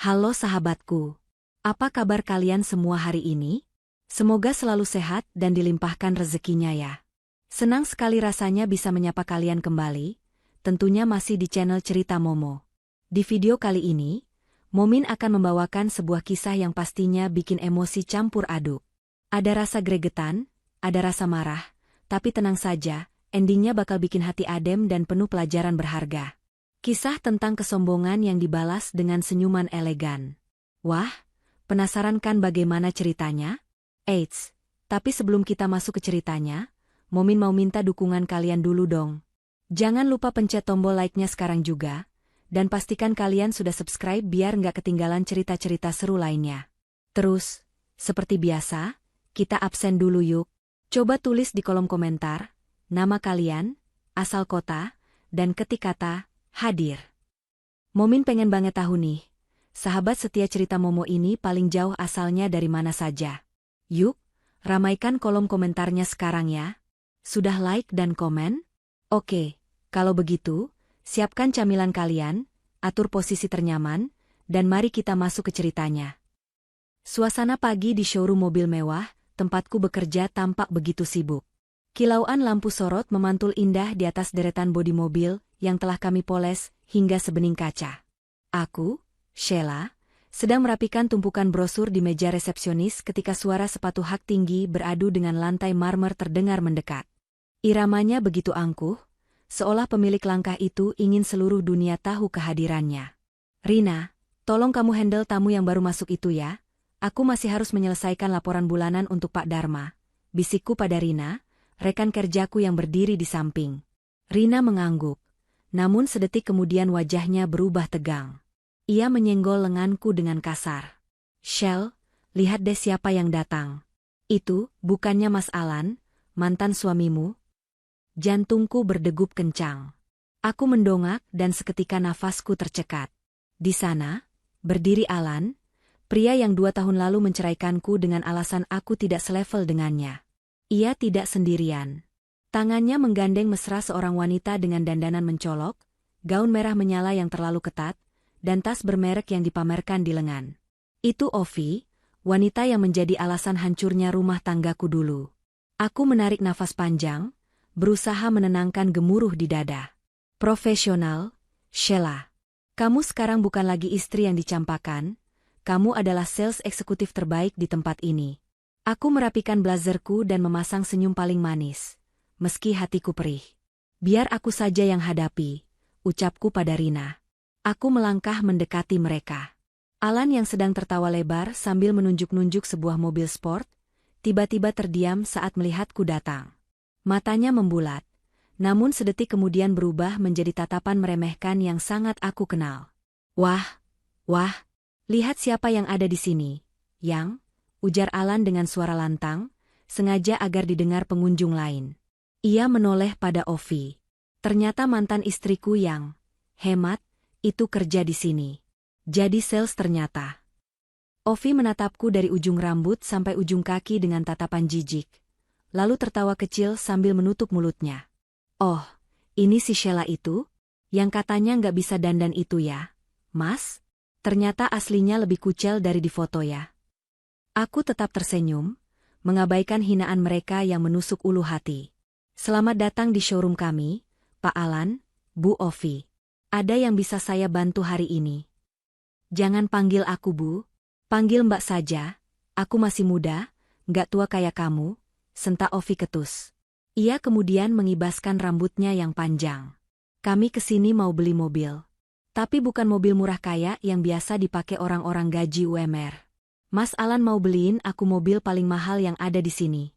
Halo sahabatku, apa kabar kalian semua hari ini? Semoga selalu sehat dan dilimpahkan rezekinya ya. Senang sekali rasanya bisa menyapa kalian kembali, tentunya masih di channel Cerita Momo. Di video kali ini, Momin akan membawakan sebuah kisah yang pastinya bikin emosi campur aduk. Ada rasa gregetan, ada rasa marah, tapi tenang saja, endingnya bakal bikin hati adem dan penuh pelajaran berharga. Kisah tentang kesombongan yang dibalas dengan senyuman elegan. Wah, penasaran kan bagaimana ceritanya? Eits, tapi sebelum kita masuk ke ceritanya, Momin mau minta dukungan kalian dulu dong. Jangan lupa pencet tombol like-nya sekarang juga, dan pastikan kalian sudah subscribe biar nggak ketinggalan cerita-cerita seru lainnya. Terus, seperti biasa, kita absen dulu yuk. Coba tulis di kolom komentar, nama kalian, asal kota, dan ketik kata hadir. Momin pengen banget tahu nih, sahabat setia Cerita Momo ini paling jauh asalnya dari mana saja. Yuk, ramaikan kolom komentarnya sekarang ya. Sudah like dan komen? Oke, kalau begitu, siapkan camilan kalian, atur posisi ternyaman, dan mari kita masuk ke ceritanya. Suasana pagi di showroom mobil mewah, tempatku bekerja tampak begitu sibuk. Kilauan lampu sorot memantul indah di atas deretan bodi mobil yang telah kami poles hingga sebening kaca. Aku, Sheila, sedang merapikan tumpukan brosur di meja resepsionis ketika suara sepatu hak tinggi beradu dengan lantai marmer terdengar mendekat. Iramanya begitu angkuh, seolah pemilik langkah itu ingin seluruh dunia tahu kehadirannya. "Rina, tolong kamu handle tamu yang baru masuk itu ya. Aku masih harus menyelesaikan laporan bulanan untuk Pak Dharma," bisikku pada Rina, rekan kerjaku yang berdiri di samping. Rina mengangguk, namun sedetik kemudian wajahnya berubah tegang. Ia menyenggol lenganku dengan kasar. "Shell, lihat deh siapa yang datang. Itu, bukannya Mas Alan, mantan suamimu?" Jantungku berdegup kencang. Aku mendongak dan seketika nafasku tercekat. Di sana, berdiri Alan, pria yang 2 tahun lalu menceraikanku dengan alasan aku tidak selevel dengannya. Ia tidak sendirian. Tangannya menggandeng mesra seorang wanita dengan dandanan mencolok, gaun merah menyala yang terlalu ketat, dan tas bermerek yang dipamerkan di lengan. Itu Ovi, wanita yang menjadi alasan hancurnya rumah tanggaku dulu. Aku menarik nafas panjang, berusaha menenangkan gemuruh di dada. "Profesional, Sheila. Kamu sekarang bukan lagi istri yang dicampakan, kamu adalah sales eksekutif terbaik di tempat ini." Aku merapikan blazerku dan memasang senyum paling manis, meski hatiku perih. "Biar aku saja yang hadapi," ucapku pada Rina. Aku melangkah mendekati mereka. Alan yang sedang tertawa lebar sambil menunjuk-nunjuk sebuah mobil sport, tiba-tiba terdiam saat melihatku datang. Matanya membulat, namun sedetik kemudian berubah menjadi tatapan meremehkan yang sangat aku kenal. Wah, lihat siapa yang ada di sini, Yang," ujar Alan dengan suara lantang, sengaja agar didengar pengunjung lain. Ia menoleh pada Ovi. Ternyata mantan istriku yang hemat itu kerja di sini. Jadi sales ternyata. Ovi menatapku dari ujung rambut sampai ujung kaki dengan tatapan jijik, lalu tertawa kecil sambil menutup mulutnya. "Oh, ini si Sheila itu? Yang katanya nggak bisa dandan itu ya, Mas? Ternyata aslinya lebih kucel dari di foto ya." Aku tetap tersenyum, mengabaikan hinaan mereka yang menusuk ulu hati. "Selamat datang di showroom kami, Pak Alan, Bu Ovi. Ada yang bisa saya bantu hari ini?" "Jangan panggil aku Bu, panggil Mbak saja. Aku masih muda, nggak tua kayak kamu," sentak Ovi ketus. Ia kemudian mengibaskan rambutnya yang panjang. "Kami kesini mau beli mobil. Tapi bukan mobil murah kayak yang biasa dipakai orang-orang gaji UMR. Mas Alan mau beliin aku mobil paling mahal yang ada di sini."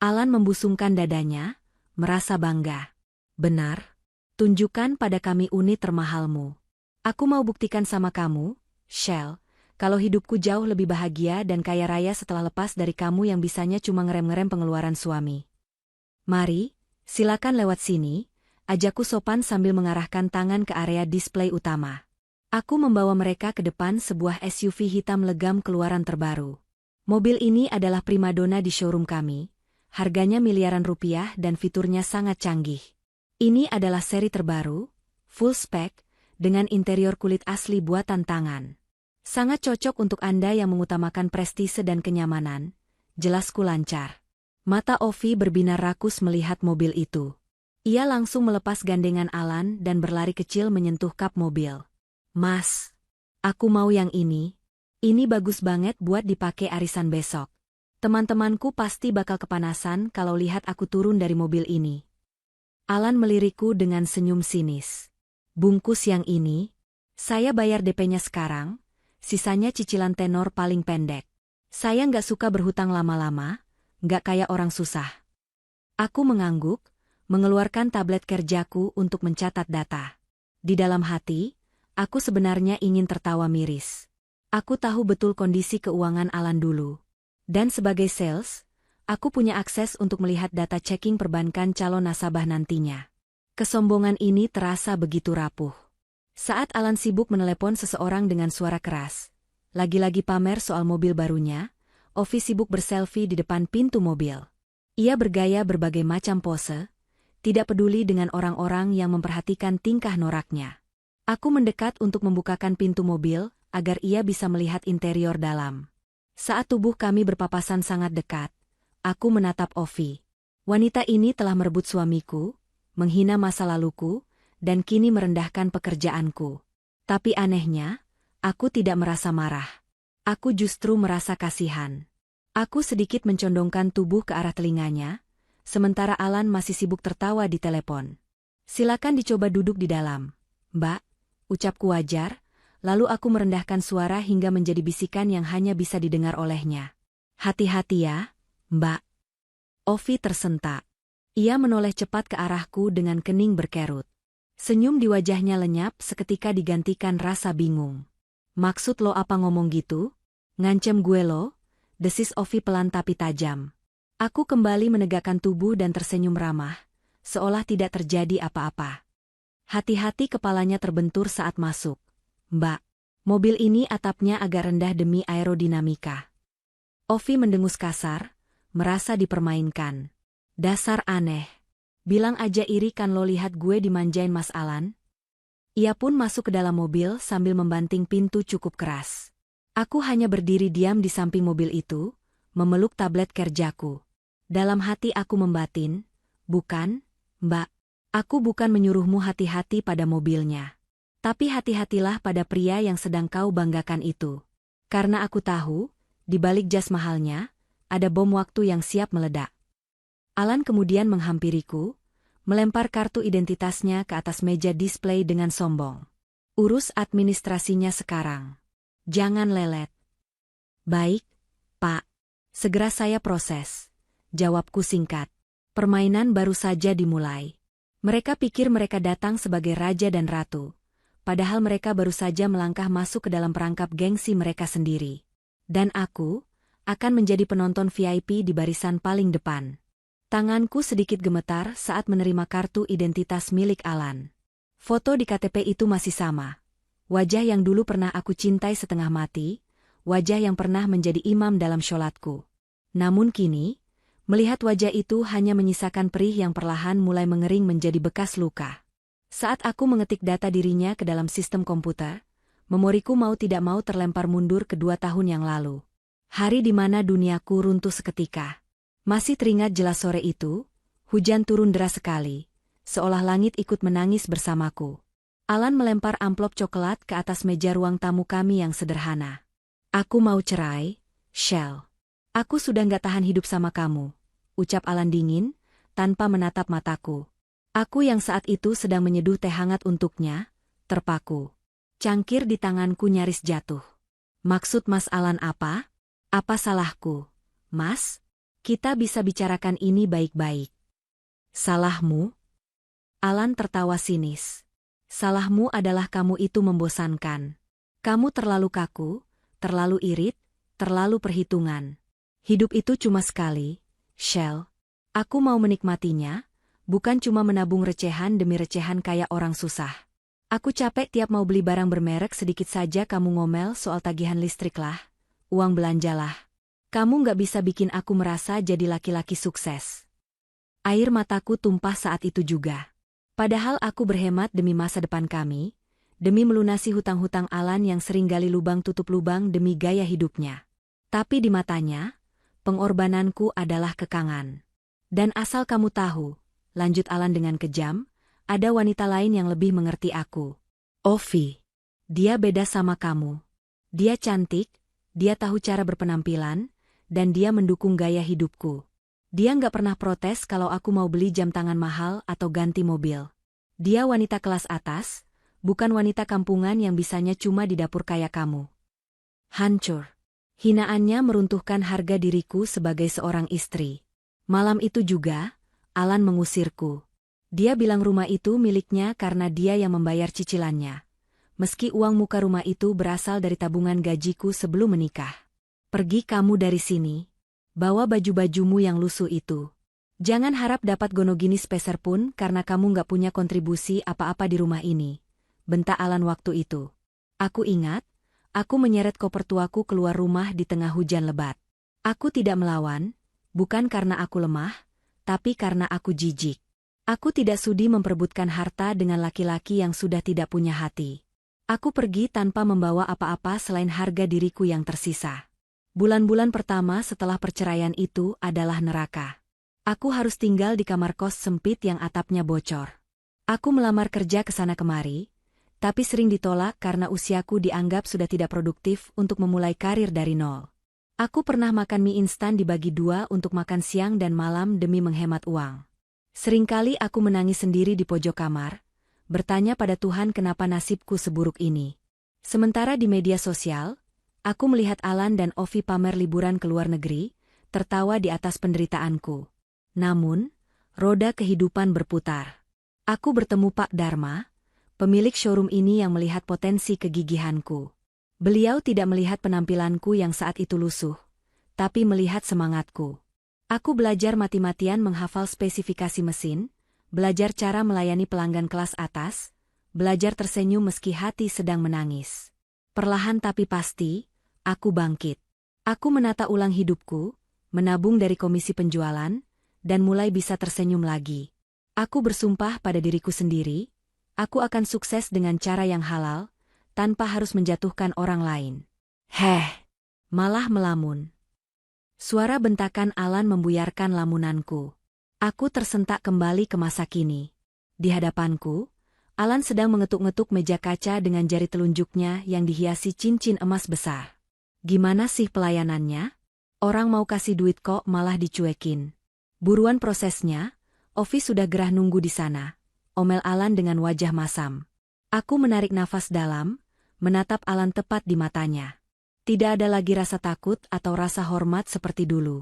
Alan membusungkan dadanya, merasa bangga. "Benar? Tunjukkan pada kami unit termahalmu. Aku mau buktikan sama kamu, Shell, kalau hidupku jauh lebih bahagia dan kaya raya setelah lepas dari kamu yang bisanya cuma ngerem-ngerem pengeluaran suami. Mari, silakan lewat sini," ajakku sopan sambil mengarahkan tangan ke area display utama. Aku membawa mereka ke depan sebuah SUV hitam legam keluaran terbaru. Mobil ini adalah primadona di showroom kami, harganya miliaran rupiah dan fiturnya sangat canggih. Ini adalah seri terbaru, full spec, dengan interior kulit asli buatan tangan. Sangat cocok untuk Anda yang mengutamakan prestise dan kenyamanan, jelasku lancar. Mata Ovi berbinar rakus melihat mobil itu. Ia langsung melepas gandengan Alan dan berlari kecil menyentuh kap mobil. Mas, aku mau yang ini. Ini bagus banget buat dipakai arisan besok. Teman-temanku pasti bakal kepanasan kalau lihat aku turun dari mobil ini. Alan melirikku dengan senyum sinis. Bungkus yang ini, saya bayar DP-nya sekarang, sisanya cicilan tenor paling pendek. Saya nggak suka berhutang lama-lama, nggak kayak orang susah. Aku mengangguk, mengeluarkan tablet kerjaku untuk mencatat data. Di dalam hati, aku sebenarnya ingin tertawa miris. Aku tahu betul kondisi keuangan Alan dulu. Dan sebagai sales, aku punya akses untuk melihat data checking perbankan calon nasabah nantinya. Kesombongan ini terasa begitu rapuh. Saat Alan sibuk menelepon seseorang dengan suara keras, lagi-lagi pamer soal mobil barunya, Ovi sibuk berselfie di depan pintu mobil. Ia bergaya berbagai macam pose, tidak peduli dengan orang-orang yang memperhatikan tingkah noraknya. Aku mendekat untuk membukakan pintu mobil, agar ia bisa melihat interior dalam. Saat tubuh kami berpapasan sangat dekat, aku menatap Ovi. Wanita ini telah merebut suamiku, menghina masa laluku, dan kini merendahkan pekerjaanku. Tapi anehnya, aku tidak merasa marah. Aku justru merasa kasihan. Aku sedikit mencondongkan tubuh ke arah telinganya, sementara Alan masih sibuk tertawa di telepon. Silakan dicoba duduk di dalam, Mbak, ucapku wajar. Lalu aku merendahkan suara hingga menjadi bisikan yang hanya bisa didengar olehnya. Hati-hati ya, Mbak. Ovi tersentak. Ia menoleh cepat ke arahku dengan kening berkerut. Senyum di wajahnya lenyap seketika digantikan rasa bingung. Maksud lo apa ngomong gitu? Ngancem gue lo? Desis Ovi pelan tapi tajam. Aku kembali menegakkan tubuh dan tersenyum ramah, seolah tidak terjadi apa-apa. Hati-hati kepalanya terbentur saat masuk. Mbak, mobil ini atapnya agak rendah demi aerodinamika. Ovi mendengus kasar, merasa dipermainkan. Dasar aneh. Bilang aja iri kan lo lihat gue dimanjain Mas Alan? Ia pun masuk ke dalam mobil sambil membanting pintu cukup keras. Aku hanya berdiri diam di samping mobil itu, memeluk tablet kerjaku. Dalam hati aku membatin, bukan, Mbak, aku bukan menyuruhmu hati-hati pada mobilnya. Tapi hati-hatilah pada pria yang sedang kau banggakan itu. Karena aku tahu, di balik jas mahalnya, ada bom waktu yang siap meledak. Alan kemudian menghampiriku, melempar kartu identitasnya ke atas meja display dengan sombong. Urus administrasinya sekarang. Jangan lelet. Baik, Pak. Segera saya proses. Jawabku singkat. Permainan baru saja dimulai. Mereka pikir mereka datang sebagai raja dan ratu. Padahal mereka baru saja melangkah masuk ke dalam perangkap gengsi mereka sendiri. Dan aku akan menjadi penonton VIP di barisan paling depan. Tanganku sedikit gemetar saat menerima kartu identitas milik Alan. Foto di KTP itu masih sama. Wajah yang dulu pernah aku cintai setengah mati, wajah yang pernah menjadi imam dalam sholatku. Namun kini, melihat wajah itu hanya menyisakan perih yang perlahan mulai mengering menjadi bekas luka. Saat aku mengetik data dirinya ke dalam sistem komputer, memoriku mau tidak mau terlempar mundur ke 2 tahun yang lalu. Hari di mana duniaku runtuh seketika. Masih teringat jelas sore itu, hujan turun deras sekali, seolah langit ikut menangis bersamaku. Alan melempar amplop coklat ke atas meja ruang tamu kami yang sederhana. Aku mau cerai, Shell. Aku sudah nggak tahan hidup sama kamu, ucap Alan dingin, tanpa menatap mataku. Aku yang saat itu sedang menyeduh teh hangat untuknya, terpaku. Cangkir di tanganku nyaris jatuh. Maksud Mas Alan apa? Apa salahku? Mas, kita bisa bicarakan ini baik-baik. Salahmu? Alan tertawa sinis. Salahmu adalah kamu itu membosankan. Kamu terlalu kaku, terlalu irit, terlalu perhitungan. Hidup itu cuma sekali, Shell. Aku mau menikmatinya, bukan cuma menabung recehan demi recehan kayak orang susah. Aku capek tiap mau beli barang bermerek sedikit saja kamu ngomel soal tagihan listrik lah, uang belanjalah. Kamu nggak bisa bikin aku merasa jadi laki-laki sukses. Air mataku tumpah saat itu juga. Padahal aku berhemat demi masa depan kami, demi melunasi hutang-hutang Alan yang sering gali lubang tutup lubang demi gaya hidupnya. Tapi di matanya, pengorbananku adalah kekangan. Dan asal kamu tahu, lanjut Alan dengan kejam, ada wanita lain yang lebih mengerti aku. Ovi. Dia beda sama kamu. Dia cantik, dia tahu cara berpenampilan, dan dia mendukung gaya hidupku. Dia nggak pernah protes kalau aku mau beli jam tangan mahal atau ganti mobil. Dia wanita kelas atas, bukan wanita kampungan yang bisanya cuma di dapur kayak kamu. Hancur. Hinaannya meruntuhkan harga diriku sebagai seorang istri. Malam itu juga, Alan mengusirku. Dia bilang rumah itu miliknya karena dia yang membayar cicilannya. Meski uang muka rumah itu berasal dari tabungan gajiku sebelum menikah. Pergi kamu dari sini. Bawa baju-bajumu yang lusuh itu. Jangan harap dapat gonogini sepeser pun karena kamu nggak punya kontribusi apa-apa di rumah ini. Bentak Alan waktu itu. Aku ingat, aku menyeret koper tuaku keluar rumah di tengah hujan lebat. Aku tidak melawan, bukan karena aku lemah, tapi karena aku jijik. Aku tidak sudi memperebutkan harta dengan laki-laki yang sudah tidak punya hati. Aku pergi tanpa membawa apa-apa selain harga diriku yang tersisa. Bulan-bulan pertama setelah perceraian itu adalah neraka. Aku harus tinggal di kamar kos sempit yang atapnya bocor. Aku melamar kerja ke sana kemari, tapi sering ditolak karena usiaku dianggap sudah tidak produktif untuk memulai karir dari nol. Aku pernah makan mie instan dibagi dua untuk makan siang dan malam demi menghemat uang. Seringkali aku menangis sendiri di pojok kamar, bertanya pada Tuhan kenapa nasibku seburuk ini. Sementara di media sosial, aku melihat Alan dan Ovi pamer liburan ke luar negeri, tertawa di atas penderitaanku. Namun, roda kehidupan berputar. Aku bertemu Pak Dharma, pemilik showroom ini yang melihat potensi kegigihanku. Beliau tidak melihat penampilanku yang saat itu lusuh, tapi melihat semangatku. Aku belajar mati-matian menghafal spesifikasi mesin, belajar cara melayani pelanggan kelas atas, belajar tersenyum meski hati sedang menangis. Perlahan tapi pasti, aku bangkit. Aku menata ulang hidupku, menabung dari komisi penjualan, dan mulai bisa tersenyum lagi. Aku bersumpah pada diriku sendiri, aku akan sukses dengan cara yang halal, tanpa harus menjatuhkan orang lain. Malah melamun. Suara bentakan Alan membuyarkan lamunanku. Aku tersentak kembali ke masa kini. Di hadapanku, Alan sedang mengetuk-ngetuk meja kaca dengan jari telunjuknya yang dihiasi cincin emas besar. Gimana sih pelayanannya? Orang mau kasih duit kok malah dicuekin. Buruan prosesnya, Ovi sudah gerah nunggu di sana. Omel Alan dengan wajah masam. Aku menarik nafas dalam, menatap Alan tepat di matanya. Tidak ada lagi rasa takut atau rasa hormat seperti dulu.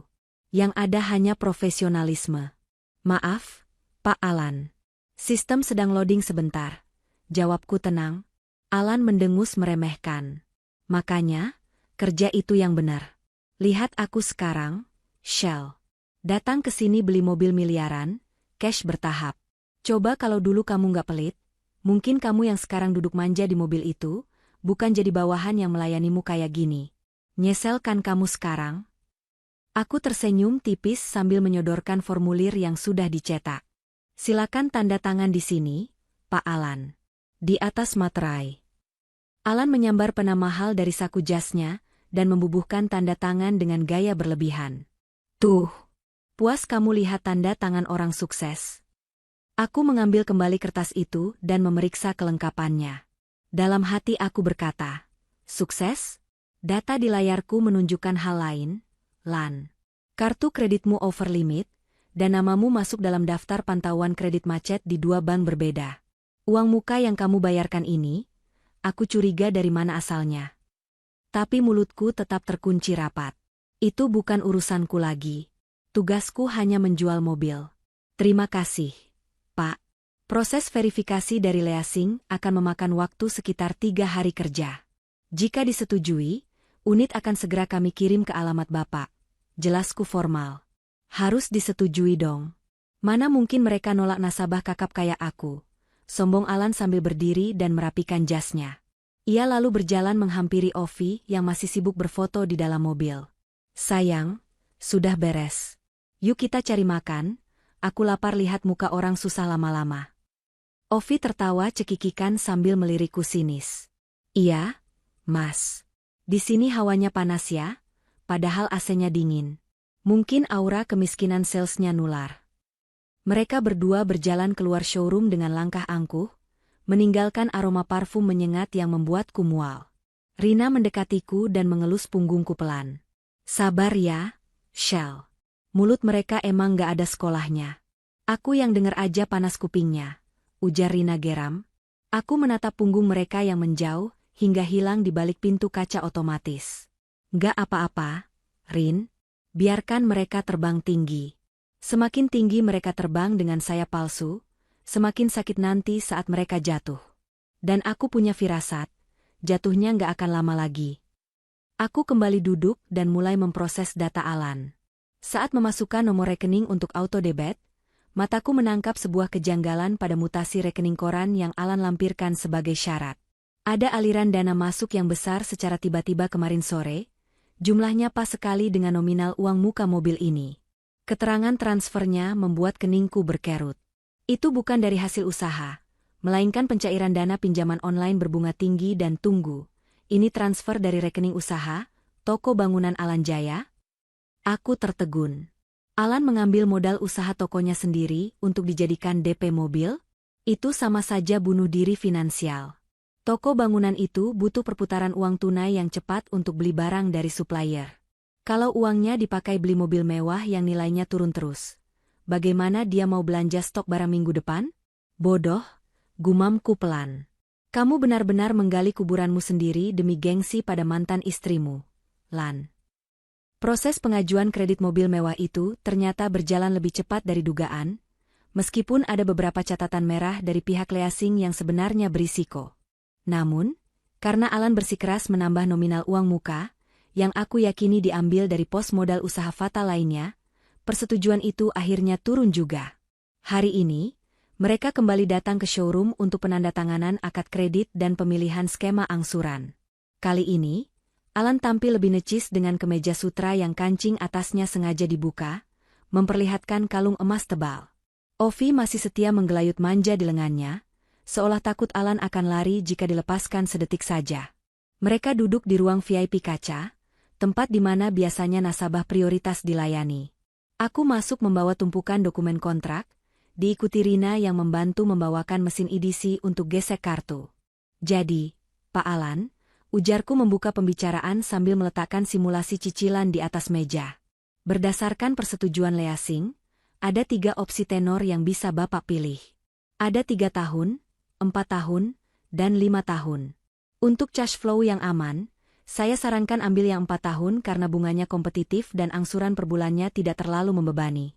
Yang ada hanya profesionalisme. Maaf, Pak Alan. Sistem sedang loading sebentar. Jawabku tenang. Alan mendengus meremehkan. Makanya, kerja itu yang benar. Lihat aku sekarang, Shell. Datang ke sini beli mobil miliaran, cash bertahap. Coba kalau dulu kamu nggak pelit, mungkin kamu yang sekarang duduk manja di mobil itu, bukan jadi bawahan yang melayanimu kayak gini. Nyesel kan kamu sekarang? Aku tersenyum tipis sambil menyodorkan formulir yang sudah dicetak. Silakan tanda tangan di sini, Pak Alan. Di atas materai. Alan menyambar pena mahal dari saku jasnya dan membubuhkan tanda tangan dengan gaya berlebihan. Tuh, puas kamu lihat tanda tangan orang sukses. Aku mengambil kembali kertas itu dan memeriksa kelengkapannya. Dalam hati aku berkata, sukses? Data di layarku menunjukkan hal lain. Lan. Kartu kreditmu over limit, dan namamu masuk dalam daftar pantauan kredit macet di dua bank berbeda. Uang muka yang kamu bayarkan ini, aku curiga dari mana asalnya. Tapi mulutku tetap terkunci rapat. Itu bukan urusanku lagi. Tugasku hanya menjual mobil. Terima kasih, Pak. Proses verifikasi dari leasing akan memakan waktu sekitar 3 hari kerja. Jika disetujui, unit akan segera kami kirim ke alamat Bapak. Jelasku formal. Harus disetujui dong. Mana mungkin mereka nolak nasabah kakap kayak aku. Sombong Alan sambil berdiri dan merapikan jasnya. Ia lalu berjalan menghampiri Ovi yang masih sibuk berfoto di dalam mobil. Sayang, sudah beres. Yuk kita cari makan, aku lapar lihat muka orang susah lama-lama. Ovi tertawa cekikikan sambil melirikku sinis. Iya, Mas. Di sini hawanya panas ya, padahal AC-nya dingin. Mungkin aura kemiskinan salesnya nular. Mereka berdua berjalan keluar showroom dengan langkah angkuh, meninggalkan aroma parfum menyengat yang membuatku mual. Rina mendekatiku dan mengelus punggungku pelan. Sabar ya, Shell. Mulut mereka emang gak ada sekolahnya. Aku yang denger aja panas kupingnya, ujar Rina geram. Aku menatap punggung mereka yang menjauh, hingga hilang di balik pintu kaca otomatis. Gak apa-apa, Rin. Biarkan mereka terbang tinggi. Semakin tinggi mereka terbang dengan sayap palsu, semakin sakit nanti saat mereka jatuh. Dan aku punya firasat, jatuhnya gak akan lama lagi. Aku kembali duduk dan mulai memproses data Alan. Saat memasukkan nomor rekening untuk auto debit, mataku menangkap sebuah kejanggalan pada mutasi rekening koran yang Alan lampirkan sebagai syarat. Ada aliran dana masuk yang besar secara tiba-tiba kemarin sore, jumlahnya pas sekali dengan nominal uang muka mobil ini. Keterangan transfernya membuat keningku berkerut. Itu bukan dari hasil usaha, melainkan pencairan dana pinjaman online berbunga tinggi dan tunggu. Ini transfer dari rekening usaha, toko bangunan Alan Jaya? Aku tertegun. Alan mengambil modal usaha tokonya sendiri untuk dijadikan DP mobil? Itu sama saja bunuh diri finansial. Toko bangunan itu butuh perputaran uang tunai yang cepat untuk beli barang dari supplier. Kalau uangnya dipakai beli mobil mewah yang nilainya turun terus, bagaimana dia mau belanja stok barang minggu depan? Bodoh, gumamku pelan. Kamu benar-benar menggali kuburanmu sendiri demi gengsi pada mantan istrimu, Lan. Proses pengajuan kredit mobil mewah itu ternyata berjalan lebih cepat dari dugaan, meskipun ada beberapa catatan merah dari pihak leasing yang sebenarnya berisiko. Namun, karena Alan bersikeras menambah nominal uang muka, yang aku yakini diambil dari pos modal usaha fatal lainnya, persetujuan itu akhirnya turun juga. Hari ini, mereka kembali datang ke showroom untuk penandatanganan akad kredit dan pemilihan skema angsuran. Kali ini, Alan tampil lebih necis dengan kemeja sutra yang kancing atasnya sengaja dibuka, memperlihatkan kalung emas tebal. Ovi masih setia menggelayut manja di lengannya, seolah takut Alan akan lari jika dilepaskan sedetik saja. Mereka duduk di ruang VIP kaca, tempat di mana biasanya nasabah prioritas dilayani. Aku masuk membawa tumpukan dokumen kontrak, diikuti Rina yang membantu membawakan mesin EDC untuk gesek kartu. Jadi, Pak Alan, ujarku membuka pembicaraan sambil meletakkan simulasi cicilan di atas meja. Berdasarkan persetujuan leasing, ada 3 opsi tenor yang bisa Bapak pilih. Ada 3 tahun, 4 tahun, dan 5 tahun. Untuk cash flow yang aman, saya sarankan ambil yang 4 tahun karena bunganya kompetitif dan angsuran per bulannya tidak terlalu membebani.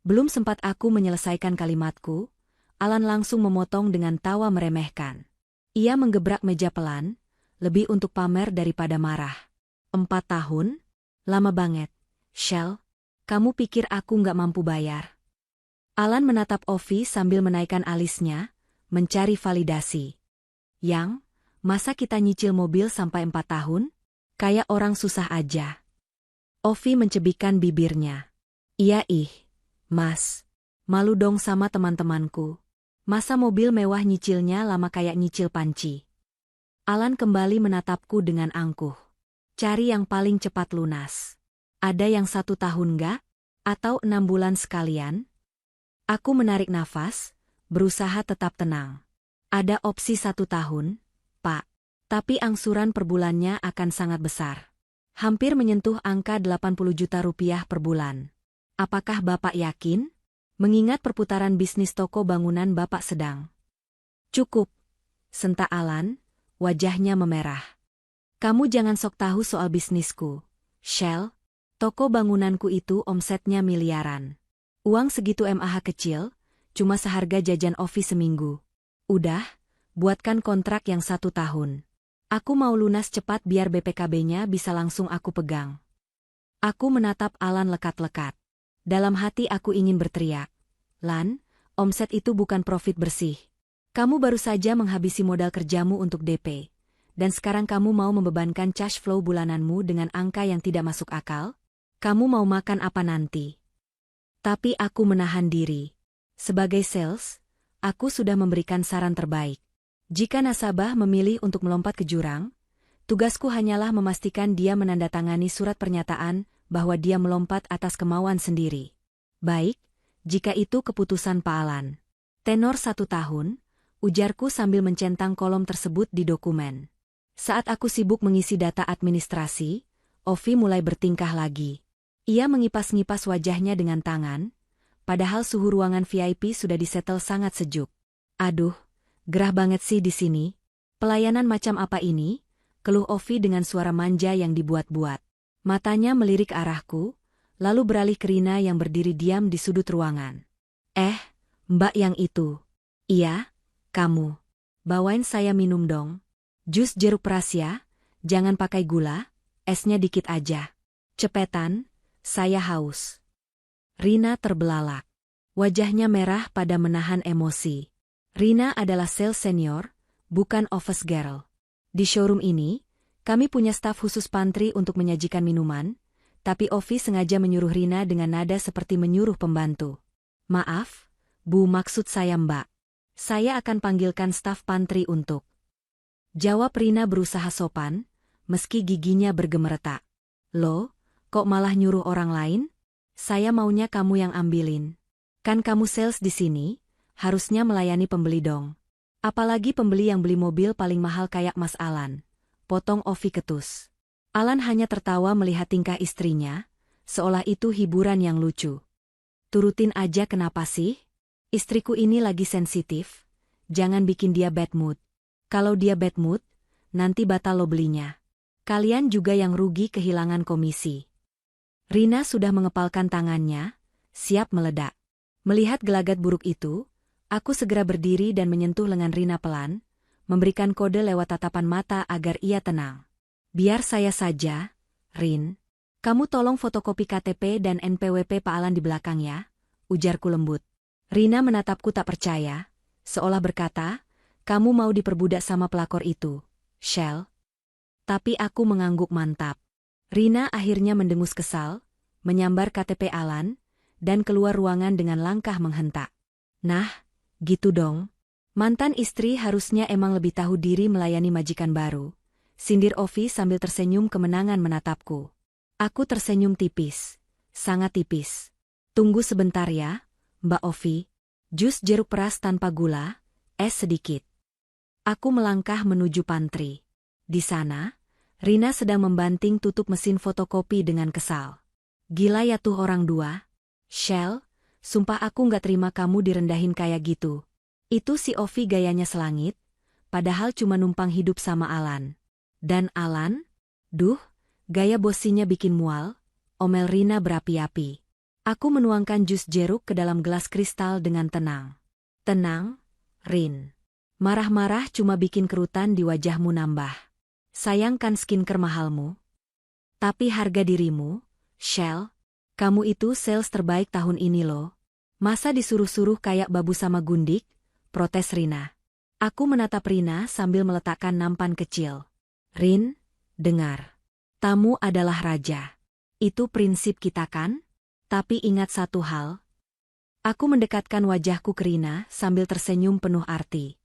Belum sempat aku menyelesaikan kalimatku, Alan langsung memotong dengan tawa meremehkan. Ia menggebrak meja pelan, lebih untuk pamer daripada marah. 4 tahun? Lama banget. Shell, kamu pikir aku nggak mampu bayar? Alan menatap Ovi sambil menaikkan alisnya, mencari validasi. Yang, masa kita nyicil mobil sampai 4 tahun? Kayak orang susah aja. Ovi mencebikkan bibirnya. Iya Mas. Malu dong sama teman-temanku. Masa mobil mewah nyicilnya lama kayak nyicil panci? Alan kembali menatapku dengan angkuh. Cari yang paling cepat lunas. Ada yang 1 tahun nggak? Atau 6 bulan sekalian? Aku menarik nafas, berusaha tetap tenang. Ada opsi 1 tahun, Pak. Tapi angsuran per bulannya akan sangat besar. Hampir menyentuh angka 80 juta rupiah per bulan. Apakah Bapak yakin? Mengingat perputaran bisnis toko bangunan Bapak sedang. Cukup. Sentak Alan. Wajahnya memerah. Kamu jangan sok tahu soal bisnisku, Shell. Toko bangunanku itu omsetnya miliaran. Uang segitu MAH kecil, cuma seharga jajan Ovi seminggu. Udah, buatkan kontrak yang 1 tahun. Aku mau lunas cepat biar BPKB-nya bisa langsung aku pegang. Aku menatap Alan lekat-lekat. Dalam hati aku ingin berteriak. Lan, omset itu bukan profit bersih. Kamu baru saja menghabisi modal kerjamu untuk DP, dan sekarang kamu mau membebankan cash flow bulananmu dengan angka yang tidak masuk akal? Kamu mau makan apa nanti? Tapi aku menahan diri. Sebagai sales, aku sudah memberikan saran terbaik. Jika nasabah memilih untuk melompat ke jurang, tugasku hanyalah memastikan dia menandatangani surat pernyataan bahwa dia melompat atas kemauan sendiri. Baik, jika itu keputusan Pak Alan. Tenor 1 tahun, ujarku sambil mencentang kolom tersebut di dokumen. Saat aku sibuk mengisi data administrasi, Ovi mulai bertingkah lagi. Ia mengipas-ngipas wajahnya dengan tangan, padahal suhu ruangan VIP sudah disetel sangat sejuk. Aduh, gerah banget sih di sini. Pelayanan macam apa ini? Keluh Ovi dengan suara manja yang dibuat-buat. Matanya melirik arahku, lalu beralih ke Rina yang berdiri diam di sudut ruangan. Mbak yang itu. Iya, kamu. Bawain saya minum dong. Jus jeruk perasia, jangan pakai gula, esnya dikit aja. Cepetan, saya haus. Rina terbelalak. Wajahnya merah pada menahan emosi. Rina adalah sales senior, bukan office girl. Di showroom ini, kami punya staf khusus pantry untuk menyajikan minuman, tapi Ovi sengaja menyuruh Rina dengan nada seperti menyuruh pembantu. Maaf, Bu, maksud saya Mbak. Saya akan panggilkan staf pantry untuk. Jawab Rina berusaha sopan, meski giginya bergemeretak. Loh, kok malah nyuruh orang lain? Saya maunya kamu yang ambilin. Kan kamu sales di sini, harusnya melayani pembeli dong. Apalagi pembeli yang beli mobil paling mahal kayak Mas Alan. Potong Ovi ketus. Alan hanya tertawa melihat tingkah istrinya, seolah itu hiburan yang lucu. Turutin aja kenapa sih? Istriku ini lagi sensitif, jangan bikin dia bad mood. Kalau dia bad mood, nanti batal lo belinya. Kalian juga yang rugi kehilangan komisi. Rina sudah mengepalkan tangannya, siap meledak. Melihat gelagat buruk itu, aku segera berdiri dan menyentuh lengan Rina pelan, memberikan kode lewat tatapan mata agar ia tenang. Biar saya saja, Rin. Kamu tolong fotokopi KTP dan NPWP Pak Alan di belakang ya, ujarku lembut. Rina menatapku tak percaya, seolah berkata, kamu mau diperbudak sama pelakor itu, Shell. Tapi aku mengangguk mantap. Rina akhirnya mendengus kesal, menyambar KTP Alan, dan keluar ruangan dengan langkah menghentak. Nah, gitu dong. Mantan istri harusnya emang lebih tahu diri melayani majikan baru. Sindir Ovi sambil tersenyum kemenangan menatapku. Aku tersenyum tipis, sangat tipis. Tunggu sebentar ya, Mbak Ovi. Jus jeruk peras tanpa gula, es sedikit. Aku melangkah menuju pantry. Di sana, Rina sedang membanting tutup mesin fotokopi dengan kesal. Gila ya tuh orang dua. Shell, sumpah aku nggak terima kamu direndahin kayak gitu. Itu si Ovi gayanya selangit, padahal cuma numpang hidup sama Alan. Dan Alan? Duh, gaya bosinya bikin mual, omel Rina berapi-api. Aku menuangkan jus jeruk ke dalam gelas kristal dengan tenang. Tenang, Rin. Marah-marah cuma bikin kerutan di wajahmu nambah. Sayangkan skincare mahalmu. Tapi harga dirimu, Shell, kamu itu sales terbaik tahun ini loh. Masa disuruh-suruh kayak babu sama gundik? Protes Rina. Aku menatap Rina sambil meletakkan nampan kecil. Rin, dengar. Tamu adalah raja. Itu prinsip kita kan? Tapi ingat satu hal. Aku mendekatkan wajahku ke Rina sambil tersenyum penuh arti.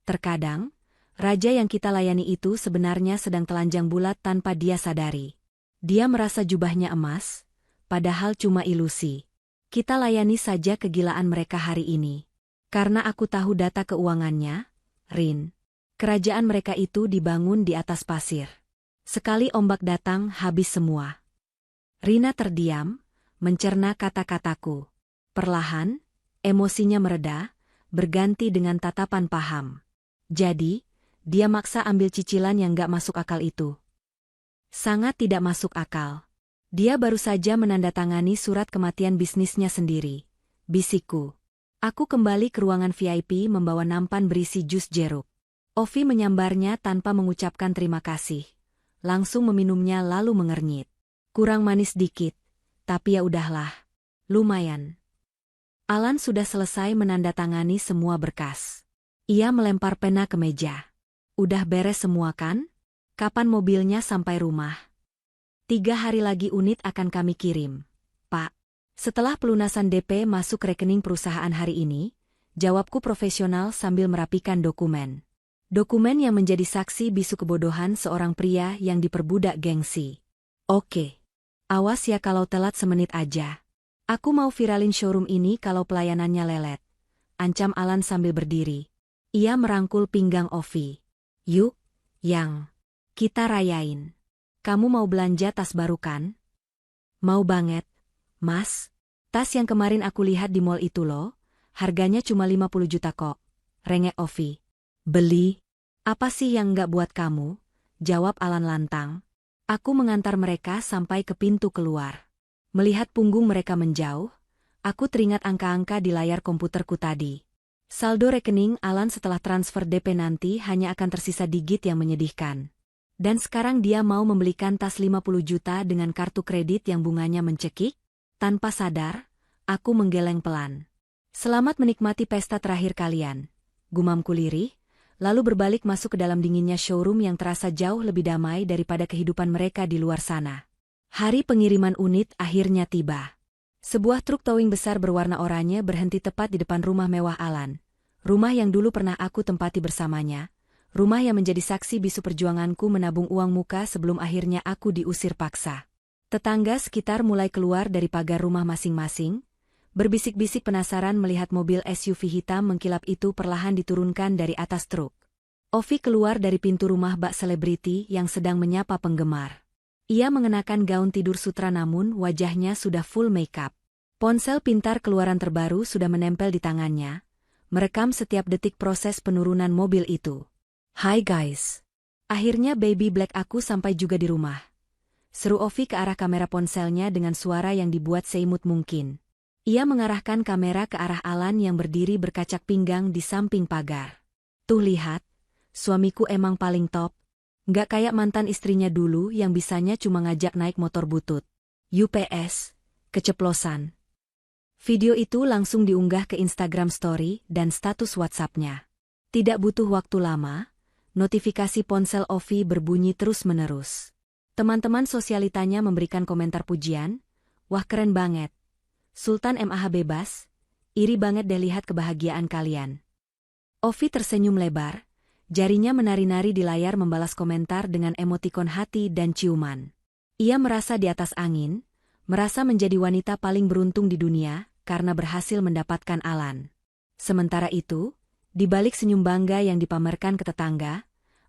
Terkadang, raja yang kita layani itu sebenarnya sedang telanjang bulat tanpa dia sadari. Dia merasa jubahnya emas, padahal cuma ilusi. Kita layani saja kegilaan mereka hari ini. Karena aku tahu data keuangannya, Rin. Kerajaan mereka itu dibangun di atas pasir. Sekali ombak datang habis semua. Rina terdiam, mencerna kata-kataku. Perlahan, emosinya mereda, berganti dengan tatapan paham. Jadi, dia maksa ambil cicilan yang gak masuk akal itu. Sangat tidak masuk akal. Dia baru saja menandatangani surat kematian bisnisnya sendiri. Bisikku. Aku kembali ke ruangan VIP membawa nampan berisi jus jeruk. Ovi menyambarnya tanpa mengucapkan terima kasih. Langsung meminumnya lalu mengernyit. Kurang manis dikit, tapi ya udahlah. Lumayan. Alan sudah selesai menandatangani semua berkas. Ia melempar pena ke meja. Udah beres semua kan? Kapan mobilnya sampai rumah? 3 hari lagi unit akan kami kirim, Pak. Setelah pelunasan DP masuk rekening perusahaan hari ini, Jawabku profesional sambil merapikan dokumen. Dokumen yang menjadi saksi bisu kebodohan seorang pria yang diperbudak gengsi. Oke. Awas ya kalau telat semenit aja. Aku mau viralin showroom ini kalau pelayanannya lelet. Ancam Alan sambil berdiri. Ia merangkul pinggang Ovi. Yuk, Yang. Kita rayain. Kamu mau belanja tas baru kan? Mau banget, Mas. Tas yang kemarin aku lihat di mall itu loh. Harganya cuma 50 juta kok. Rengek Ovi. Beli? Apa sih yang nggak buat kamu? Jawab Alan lantang. Aku mengantar mereka sampai ke pintu keluar. Melihat punggung mereka menjauh, aku teringat angka-angka di layar komputerku tadi. Saldo rekening Alan setelah transfer DP nanti hanya akan tersisa digit yang menyedihkan. Dan sekarang dia mau membelikan tas 50 juta dengan kartu kredit yang bunganya mencekik? Tanpa sadar, aku menggeleng pelan. Selamat menikmati pesta terakhir kalian. Gumamku lirih, lalu berbalik masuk ke dalam dinginnya showroom yang terasa jauh lebih damai daripada kehidupan mereka di luar sana. Hari pengiriman unit akhirnya tiba. Sebuah truk towing besar berwarna oranye berhenti tepat di depan rumah mewah Alan. Rumah yang dulu pernah aku tempati bersamanya. Rumah yang menjadi saksi bisu perjuanganku menabung uang muka sebelum akhirnya aku diusir paksa. Tetangga sekitar mulai keluar dari pagar rumah masing-masing, berbisik-bisik penasaran melihat mobil SUV hitam mengkilap itu perlahan diturunkan dari atas truk. Ovi keluar dari pintu rumah bak selebriti yang sedang menyapa penggemar. Ia mengenakan gaun tidur sutra namun wajahnya sudah full makeup. Ponsel pintar keluaran terbaru sudah menempel di tangannya, merekam setiap detik proses penurunan mobil itu. Hai guys. Akhirnya baby black aku sampai juga di rumah. Seru Ovi ke arah kamera ponselnya dengan suara yang dibuat seimut mungkin. Ia mengarahkan kamera ke arah Alan yang berdiri berkacak pinggang di samping pagar. Tuh lihat, suamiku emang paling top. Nggak kayak mantan istrinya dulu yang bisanya cuma ngajak naik motor butut. UPS, keceplosan. Video itu langsung diunggah ke Instagram Story dan status WhatsApp-nya. Tidak butuh waktu lama, notifikasi ponsel Ovi berbunyi terus-menerus. Teman-teman sosialitanya memberikan komentar pujian, wah keren banget. Sultan MAH bebas, iri banget deh lihat kebahagiaan kalian. Ovi tersenyum lebar, jarinya menari-nari di layar membalas komentar dengan emotikon hati dan ciuman. Ia merasa di atas angin, merasa menjadi wanita paling beruntung di dunia karena berhasil mendapatkan Alan. Sementara itu, di balik senyum bangga yang dipamerkan ke tetangga,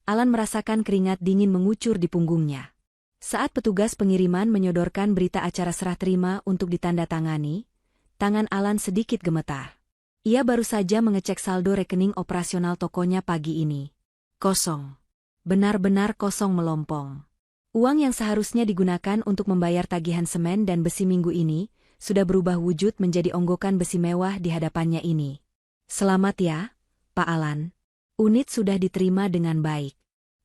Alan merasakan keringat dingin mengucur di punggungnya. Saat petugas pengiriman menyodorkan berita acara serah terima untuk ditandatangani, tangan Alan sedikit gemetar. Ia baru saja mengecek saldo rekening operasional tokonya pagi ini. Kosong. Benar-benar kosong melompong. Uang yang seharusnya digunakan untuk membayar tagihan semen dan besi minggu ini, sudah berubah wujud menjadi onggokan besi mewah di hadapannya ini. Selamat ya, Pak Alan. Unit sudah diterima dengan baik.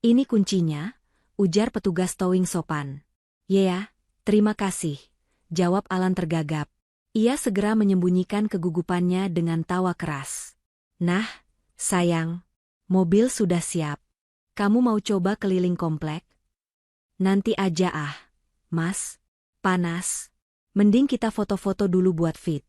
Ini kuncinya, ujar petugas towing sopan. Ya, terima kasih, jawab Alan tergagap. Ia segera menyembunyikan kegugupannya dengan tawa keras. Nah, sayang, mobil sudah siap. Kamu mau coba keliling komplek? Nanti aja Mas. Panas. Mending kita foto-foto dulu buat fit.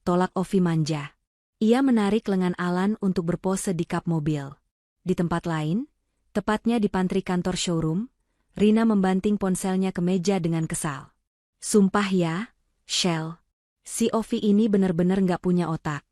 Tolak Ovi manja. Ia menarik lengan Alan untuk berpose di kap mobil. Di tempat lain, tepatnya di pantry kantor showroom, Rina membanting ponselnya ke meja dengan kesal. Sumpah ya, Shell. Si Ovi ini bener-bener nggak punya otak.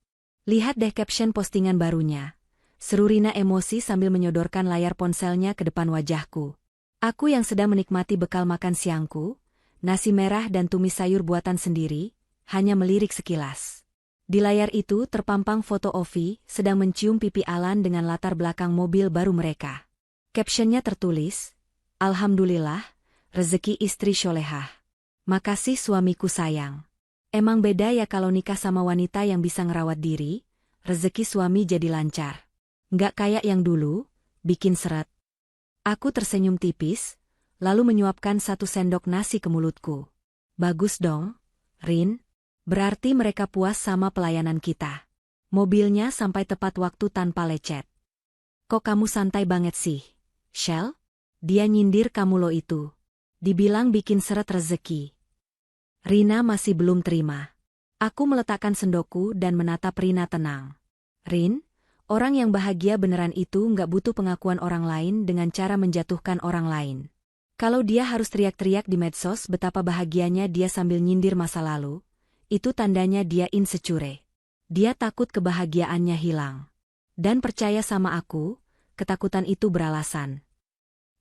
Lihat deh caption postingan barunya. Seru Rina emosi sambil menyodorkan layar ponselnya ke depan wajahku. Aku yang sedang menikmati bekal makan siangku, nasi merah dan tumis sayur buatan sendiri, hanya melirik sekilas. Di layar itu terpampang foto Ovi sedang mencium pipi Alan dengan latar belakang mobil baru mereka. Captionnya tertulis, Alhamdulillah, rezeki istri solehah. Makasih suamiku sayang. Emang beda ya kalau nikah sama wanita yang bisa ngerawat diri, rezeki suami jadi lancar. Nggak kayak yang dulu, bikin seret. Aku tersenyum tipis, lalu menyuapkan 1 sendok nasi ke mulutku. Bagus dong, Rin. Berarti mereka puas sama pelayanan kita. Mobilnya sampai tepat waktu tanpa lecet. Kok kamu santai banget sih, Shell? Dia nyindir kamu lo itu. Dibilang bikin seret rezeki. Rina masih belum terima. Aku meletakkan sendokku dan menatap Rina tenang. Rin, orang yang bahagia beneran itu nggak butuh pengakuan orang lain dengan cara menjatuhkan orang lain. Kalau dia harus teriak-teriak di medsos betapa bahagianya dia sambil nyindir masa lalu, itu tandanya dia insecure. Dia takut kebahagiaannya hilang. Dan percaya sama aku, ketakutan itu beralasan.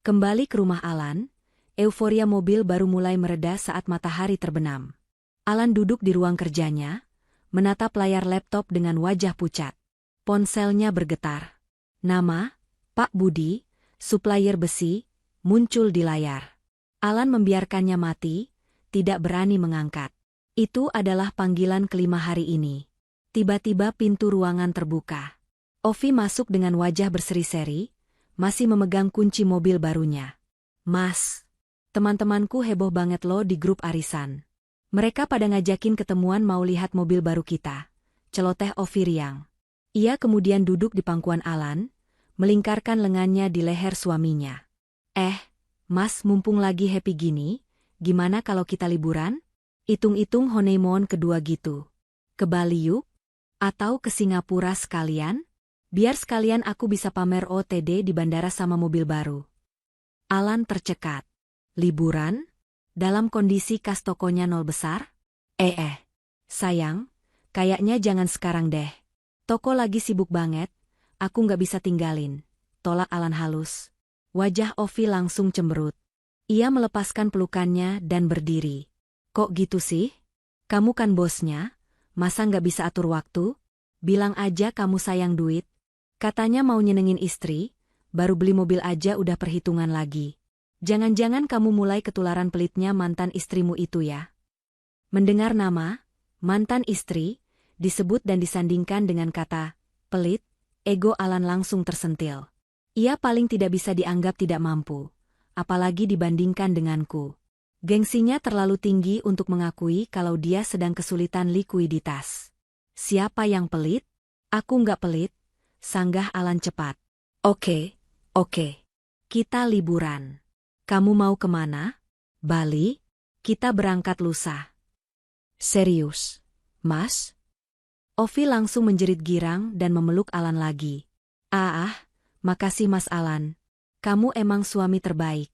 Kembali ke rumah Alan, euforia mobil baru mulai mereda saat matahari terbenam. Alan duduk di ruang kerjanya, menatap layar laptop dengan wajah pucat. Ponselnya bergetar. Nama, Pak Budi, supplier besi, muncul di layar. Alan membiarkannya mati, tidak berani mengangkat. Itu adalah panggilan kelima hari ini. Tiba-tiba pintu ruangan terbuka. Ovi masuk dengan wajah berseri-seri, masih memegang kunci mobil barunya. Mas, teman-temanku heboh banget loh di grup arisan. Mereka pada ngajakin ketemuan mau lihat mobil baru kita. Celoteh Ovi riang. Ia kemudian duduk di pangkuan Alan, melingkarkan lengannya di leher suaminya. Mas mumpung lagi happy gini, gimana kalau kita liburan? Hitung-hitung honeymoon kedua gitu. Ke Bali yuk? Atau ke Singapura sekalian? Biar sekalian aku bisa pamer OTD di bandara sama mobil baru. Alan tercekat. Liburan? Dalam kondisi kas tokonya nol besar? Sayang, kayaknya jangan sekarang deh. Toko lagi sibuk banget, aku nggak bisa tinggalin. Tolak Alan halus. Wajah Ovi langsung cemberut. Ia melepaskan pelukannya dan berdiri. Kok gitu sih? Kamu kan bosnya, masa nggak bisa atur waktu? Bilang aja kamu sayang duit. Katanya mau nyenengin istri, baru beli mobil aja udah perhitungan lagi. Jangan-jangan kamu mulai ketularan pelitnya mantan istrimu itu ya? Mendengar nama, mantan istri, disebut dan disandingkan dengan kata, pelit, ego Alan langsung tersentil. Ia paling tidak bisa dianggap tidak mampu, apalagi dibandingkan denganku. Gengsinya terlalu tinggi untuk mengakui kalau dia sedang kesulitan likuiditas. Siapa yang pelit? Aku nggak pelit, sanggah Alan cepat. Oke. Kita liburan. Kamu mau kemana? Bali? Kita berangkat lusa. Serius, Mas? Ovi langsung menjerit girang dan memeluk Alan lagi. Makasih Mas Alan. Kamu emang suami terbaik.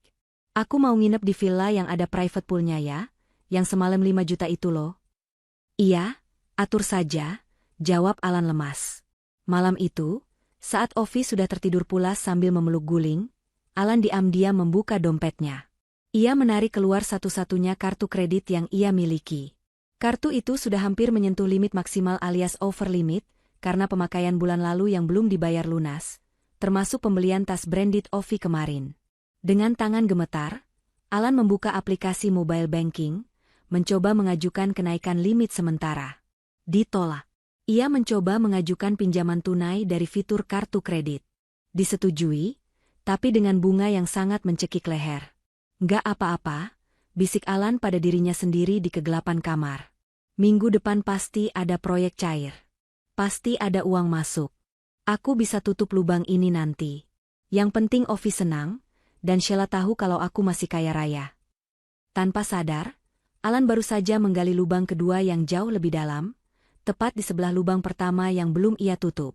Aku mau nginep di villa yang ada private poolnya ya, yang semalam 5 juta itu loh. Iya, atur saja, jawab Alan lemas. Malam itu, saat Ovi sudah tertidur pulas sambil memeluk guling, Alan diam-diam membuka dompetnya. Ia menarik keluar satu-satunya kartu kredit yang ia miliki. Kartu itu sudah hampir menyentuh limit maksimal alias over limit, karena pemakaian bulan lalu yang belum dibayar lunas, termasuk pembelian tas branded Ovi kemarin. Dengan tangan gemetar, Alan membuka aplikasi mobile banking, mencoba mengajukan kenaikan limit sementara. Ditolak. Ia mencoba mengajukan pinjaman tunai dari fitur kartu kredit. Disetujui, tapi dengan bunga yang sangat mencekik leher. Nggak apa-apa, bisik Alan pada dirinya sendiri di kegelapan kamar. Minggu depan pasti ada proyek cair. Pasti ada uang masuk. Aku bisa tutup lubang ini nanti. Yang penting Ovi senang, dan Sheila tahu kalau aku masih kaya raya. Tanpa sadar, Alan baru saja menggali lubang kedua yang jauh lebih dalam, tepat di sebelah lubang pertama yang belum ia tutup.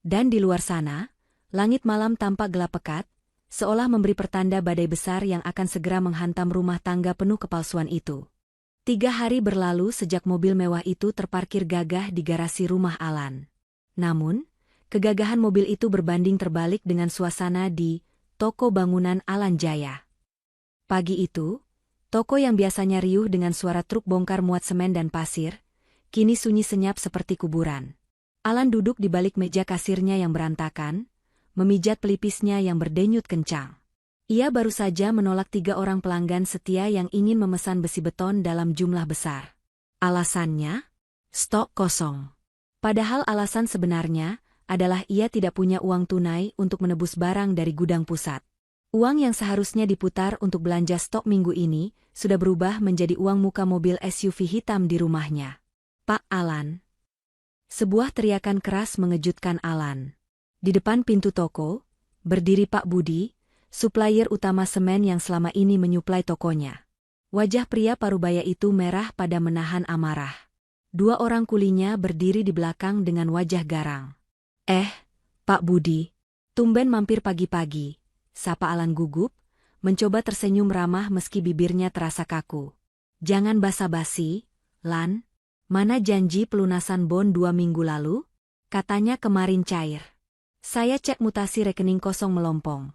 Dan di luar sana, langit malam tampak gelap pekat, seolah memberi pertanda badai besar yang akan segera menghantam rumah tangga penuh kepalsuan itu. 3 hari berlalu sejak mobil mewah itu terparkir gagah di garasi rumah Alan. Namun, kegagahan mobil itu berbanding terbalik dengan suasana di toko bangunan Alan Jaya. Pagi itu, toko yang biasanya riuh dengan suara truk bongkar muat semen dan pasir, kini sunyi senyap seperti kuburan. Alan duduk di balik meja kasirnya yang berantakan, memijat pelipisnya yang berdenyut kencang. Ia baru saja menolak 3 orang pelanggan setia yang ingin memesan besi beton dalam jumlah besar. Alasannya? Stok kosong. Padahal alasan sebenarnya adalah ia tidak punya uang tunai untuk menebus barang dari gudang pusat. Uang yang seharusnya diputar untuk belanja stok minggu ini sudah berubah menjadi uang muka mobil SUV hitam di rumahnya. Pak Alan. Sebuah teriakan keras mengejutkan Alan. Di depan pintu toko, berdiri Pak Budi, supplier utama semen yang selama ini menyuplai tokonya. Wajah pria parubaya itu merah pada menahan amarah. 2 orang kulinya berdiri di belakang dengan wajah garang. Pak Budi. Tumben mampir pagi-pagi. Sapa Alan gugup, mencoba tersenyum ramah meski bibirnya terasa kaku. Jangan basa-basi, Lan. Mana janji pelunasan bon 2 minggu lalu? Katanya kemarin cair. Saya cek mutasi rekening kosong melompong.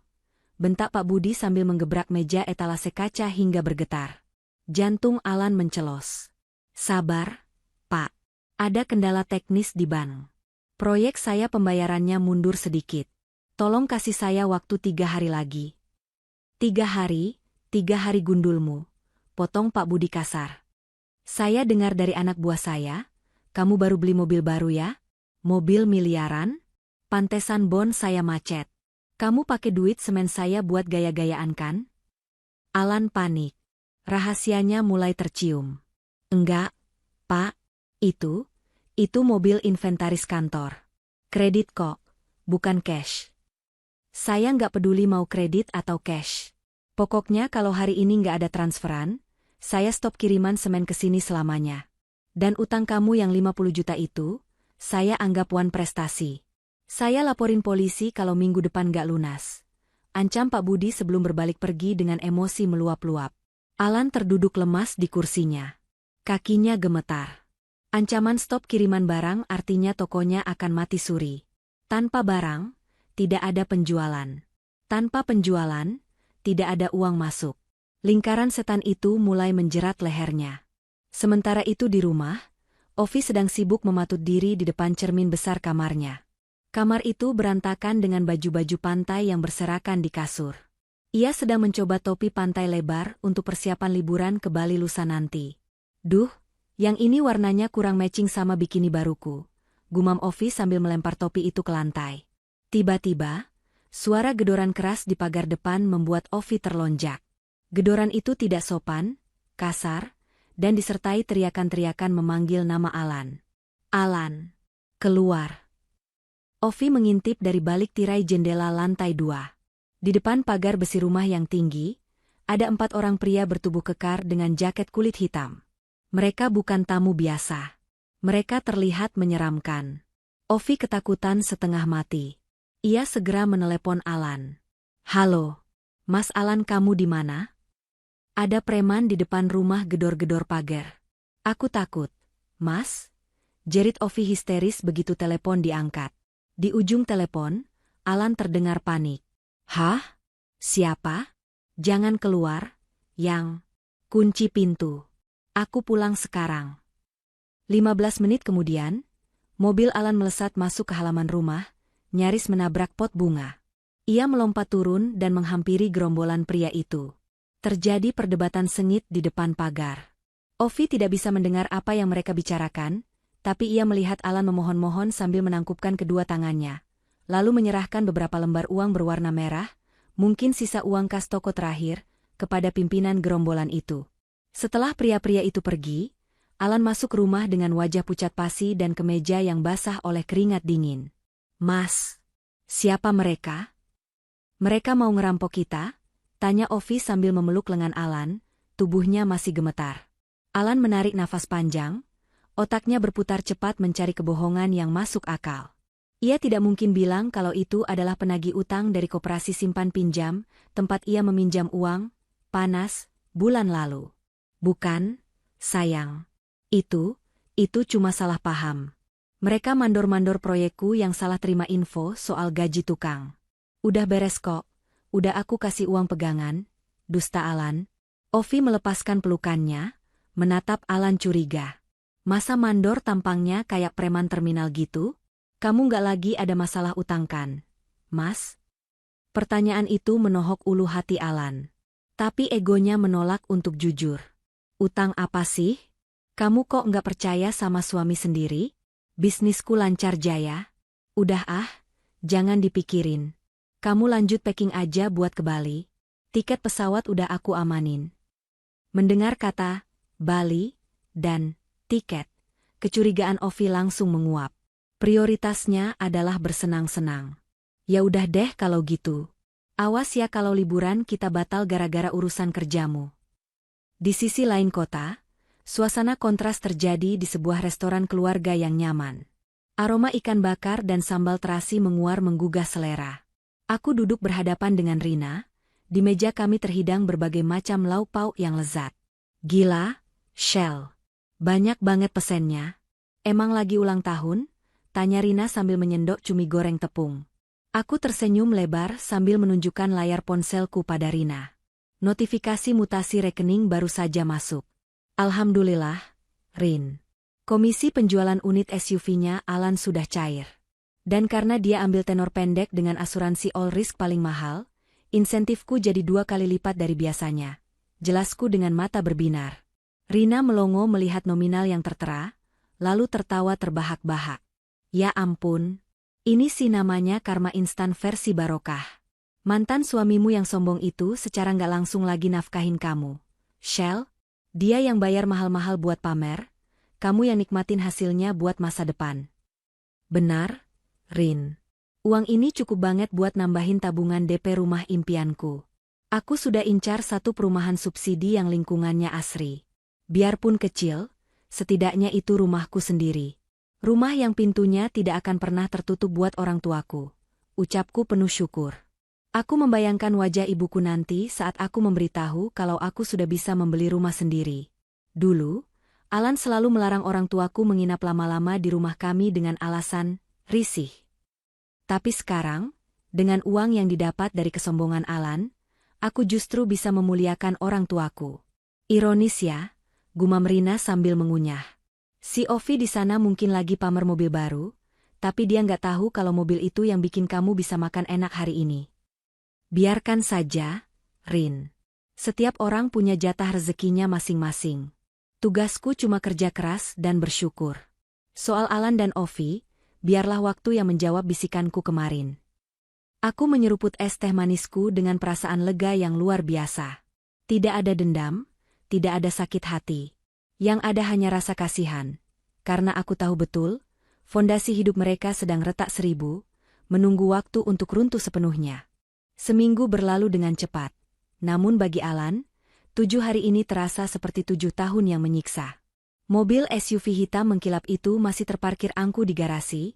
Bentak Pak Budi sambil menggebrak meja etalase kaca hingga bergetar. Jantung Alan mencelos. Sabar, Pak. Ada kendala teknis di bank. Proyek saya pembayarannya mundur sedikit. Tolong kasih saya waktu 3 hari lagi. 3 hari gundulmu. Potong Pak Budi kasar. Saya dengar dari anak buah saya, kamu baru beli mobil baru ya? Mobil miliaran? Pantesan bon saya macet. Kamu pakai duit semen saya buat gaya-gayaan kan? Alan panik. Rahasianya mulai tercium. Enggak, Pak. Itu mobil inventaris kantor. Kredit kok, bukan cash. Saya nggak peduli mau kredit atau cash. Pokoknya kalau hari ini nggak ada transferan, saya stop kiriman semen ke sini selamanya. Dan utang kamu yang 50 juta itu, saya anggap one prestasi. Saya laporin polisi kalau minggu depan gak lunas. Ancam Pak Budi sebelum berbalik pergi dengan emosi meluap-luap. Alan terduduk lemas di kursinya. Kakinya gemetar. Ancaman stop kiriman barang artinya tokonya akan mati suri. Tanpa barang, tidak ada penjualan. Tanpa penjualan, tidak ada uang masuk. Lingkaran setan itu mulai menjerat lehernya. Sementara itu di rumah, Ovi sedang sibuk mematut diri di depan cermin besar kamarnya. Kamar itu berantakan dengan baju-baju pantai yang berserakan di kasur. Ia sedang mencoba topi pantai lebar untuk persiapan liburan ke Bali lusa nanti. Duh, yang ini warnanya kurang matching sama bikini baruku. Gumam Ovi sambil melempar topi itu ke lantai. Tiba-tiba, suara gedoran keras di pagar depan membuat Ovi terlonjak. Gedoran itu tidak sopan, kasar, dan disertai teriakan-teriakan memanggil nama Alan. Alan, keluar. Ovi mengintip dari balik tirai jendela lantai 2. Di depan pagar besi rumah yang tinggi, ada 4 orang pria bertubuh kekar dengan jaket kulit hitam. Mereka bukan tamu biasa. Mereka terlihat menyeramkan. Ovi ketakutan setengah mati. Ia segera menelepon Alan. Halo, Mas Alan, kamu di mana? Ada preman di depan rumah gedor-gedor pagar. Aku takut, Mas. Jerit Ovi histeris begitu telepon diangkat. Di ujung telepon, Alan terdengar panik. Hah? Siapa? Jangan keluar, Yang. Kunci pintu. Aku pulang sekarang. 15 menit kemudian, mobil Alan melesat masuk ke halaman rumah, nyaris menabrak pot bunga. Ia melompat turun dan menghampiri gerombolan pria itu. Terjadi perdebatan sengit di depan pagar. Ovi tidak bisa mendengar apa yang mereka bicarakan, tapi ia melihat Alan memohon-mohon sambil menangkupkan kedua tangannya, lalu menyerahkan beberapa lembar uang berwarna merah, mungkin sisa uang kas toko terakhir, kepada pimpinan gerombolan itu. Setelah pria-pria itu pergi, Alan masuk rumah dengan wajah pucat pasi dan kemeja yang basah oleh keringat dingin. Mas, siapa mereka? Mereka mau ngerampok kita? Tanya Ovi sambil memeluk lengan Alan, tubuhnya masih gemetar. Alan menarik nafas panjang. Otaknya berputar cepat mencari kebohongan yang masuk akal. Ia tidak mungkin bilang kalau itu adalah penagih utang dari koperasi simpan pinjam, tempat ia meminjam uang, panas, bulan lalu. Bukan, sayang. Itu cuma salah paham. Mereka mandor-mandor proyekku yang salah terima info soal gaji tukang. Udah beres kok, udah aku kasih uang pegangan, dusta Alan. Ovi melepaskan pelukannya, menatap Alan curiga. Masa mandor tampangnya kayak preman terminal gitu? Kamu nggak lagi ada masalah utang kan, Mas? Pertanyaan itu menohok ulu hati Alan. Tapi egonya menolak untuk jujur. Utang apa sih? Kamu kok nggak percaya sama suami sendiri? Bisnisku lancar jaya. Udah jangan dipikirin. Kamu lanjut packing aja buat ke Bali. Tiket pesawat udah aku amanin. Mendengar kata Bali dan tiket, kecurigaan Ovi langsung menguap. Prioritasnya adalah bersenang-senang. Ya udah deh kalau gitu. Awas ya kalau liburan kita batal gara-gara urusan kerjamu. Di sisi lain kota, suasana kontras terjadi di sebuah restoran keluarga yang nyaman. Aroma ikan bakar dan sambal terasi menguar menggugah selera. Aku duduk berhadapan dengan Rina. Di meja kami terhidang berbagai macam lauk pauk yang lezat. Gila, Shell. Banyak banget pesennya. Emang lagi ulang tahun? Tanya Rina sambil menyendok cumi goreng tepung. Aku tersenyum lebar sambil menunjukkan layar ponselku pada Rina. Notifikasi mutasi rekening baru saja masuk. Alhamdulillah, Rin. Komisi penjualan unit SUV-nya Alan sudah cair. Dan karena dia ambil tenor pendek dengan asuransi all risk paling mahal, insentifku jadi 2 kali lipat dari biasanya. Jelasku dengan mata berbinar. Rina melongo melihat nominal yang tertera, lalu tertawa terbahak-bahak. Ya ampun, ini sih namanya karma instan versi barokah. Mantan suamimu yang sombong itu secara nggak langsung lagi nafkahin kamu. Shell, dia yang bayar mahal-mahal buat pamer, kamu yang nikmatin hasilnya buat masa depan. Benar, Rin. Uang ini cukup banget buat nambahin tabungan DP rumah impianku. Aku sudah incar satu perumahan subsidi yang lingkungannya asri. Biarpun kecil, setidaknya itu rumahku sendiri. Rumah yang pintunya tidak akan pernah tertutup buat orang tuaku. Ucapku penuh syukur. Aku membayangkan wajah ibuku nanti saat aku memberitahu kalau aku sudah bisa membeli rumah sendiri. Dulu, Alan selalu melarang orang tuaku menginap lama-lama di rumah kami dengan alasan risih. Tapi sekarang, dengan uang yang didapat dari kesombongan Alan, aku justru bisa memuliakan orang tuaku. Ironis ya, gumam Rina sambil mengunyah. Si Ovi di sana mungkin lagi pamer mobil baru, tapi dia nggak tahu kalau mobil itu yang bikin kamu bisa makan enak hari ini. Biarkan saja, Rin. Setiap orang punya jatah rezekinya masing-masing. Tugasku cuma kerja keras dan bersyukur. Soal Alan dan Ovi, biarlah waktu yang menjawab bisikanku kemarin. Aku menyeruput es teh manisku dengan perasaan lega yang luar biasa. Tidak ada dendam, tidak ada sakit hati. Yang ada hanya rasa kasihan. Karena aku tahu betul, fondasi hidup mereka sedang retak seribu, menunggu waktu untuk runtuh sepenuhnya. Seminggu berlalu dengan cepat. Namun bagi Alan, 7 hari ini terasa seperti 7 tahun yang menyiksa. Mobil SUV hitam mengkilap itu masih terparkir angkuh di garasi,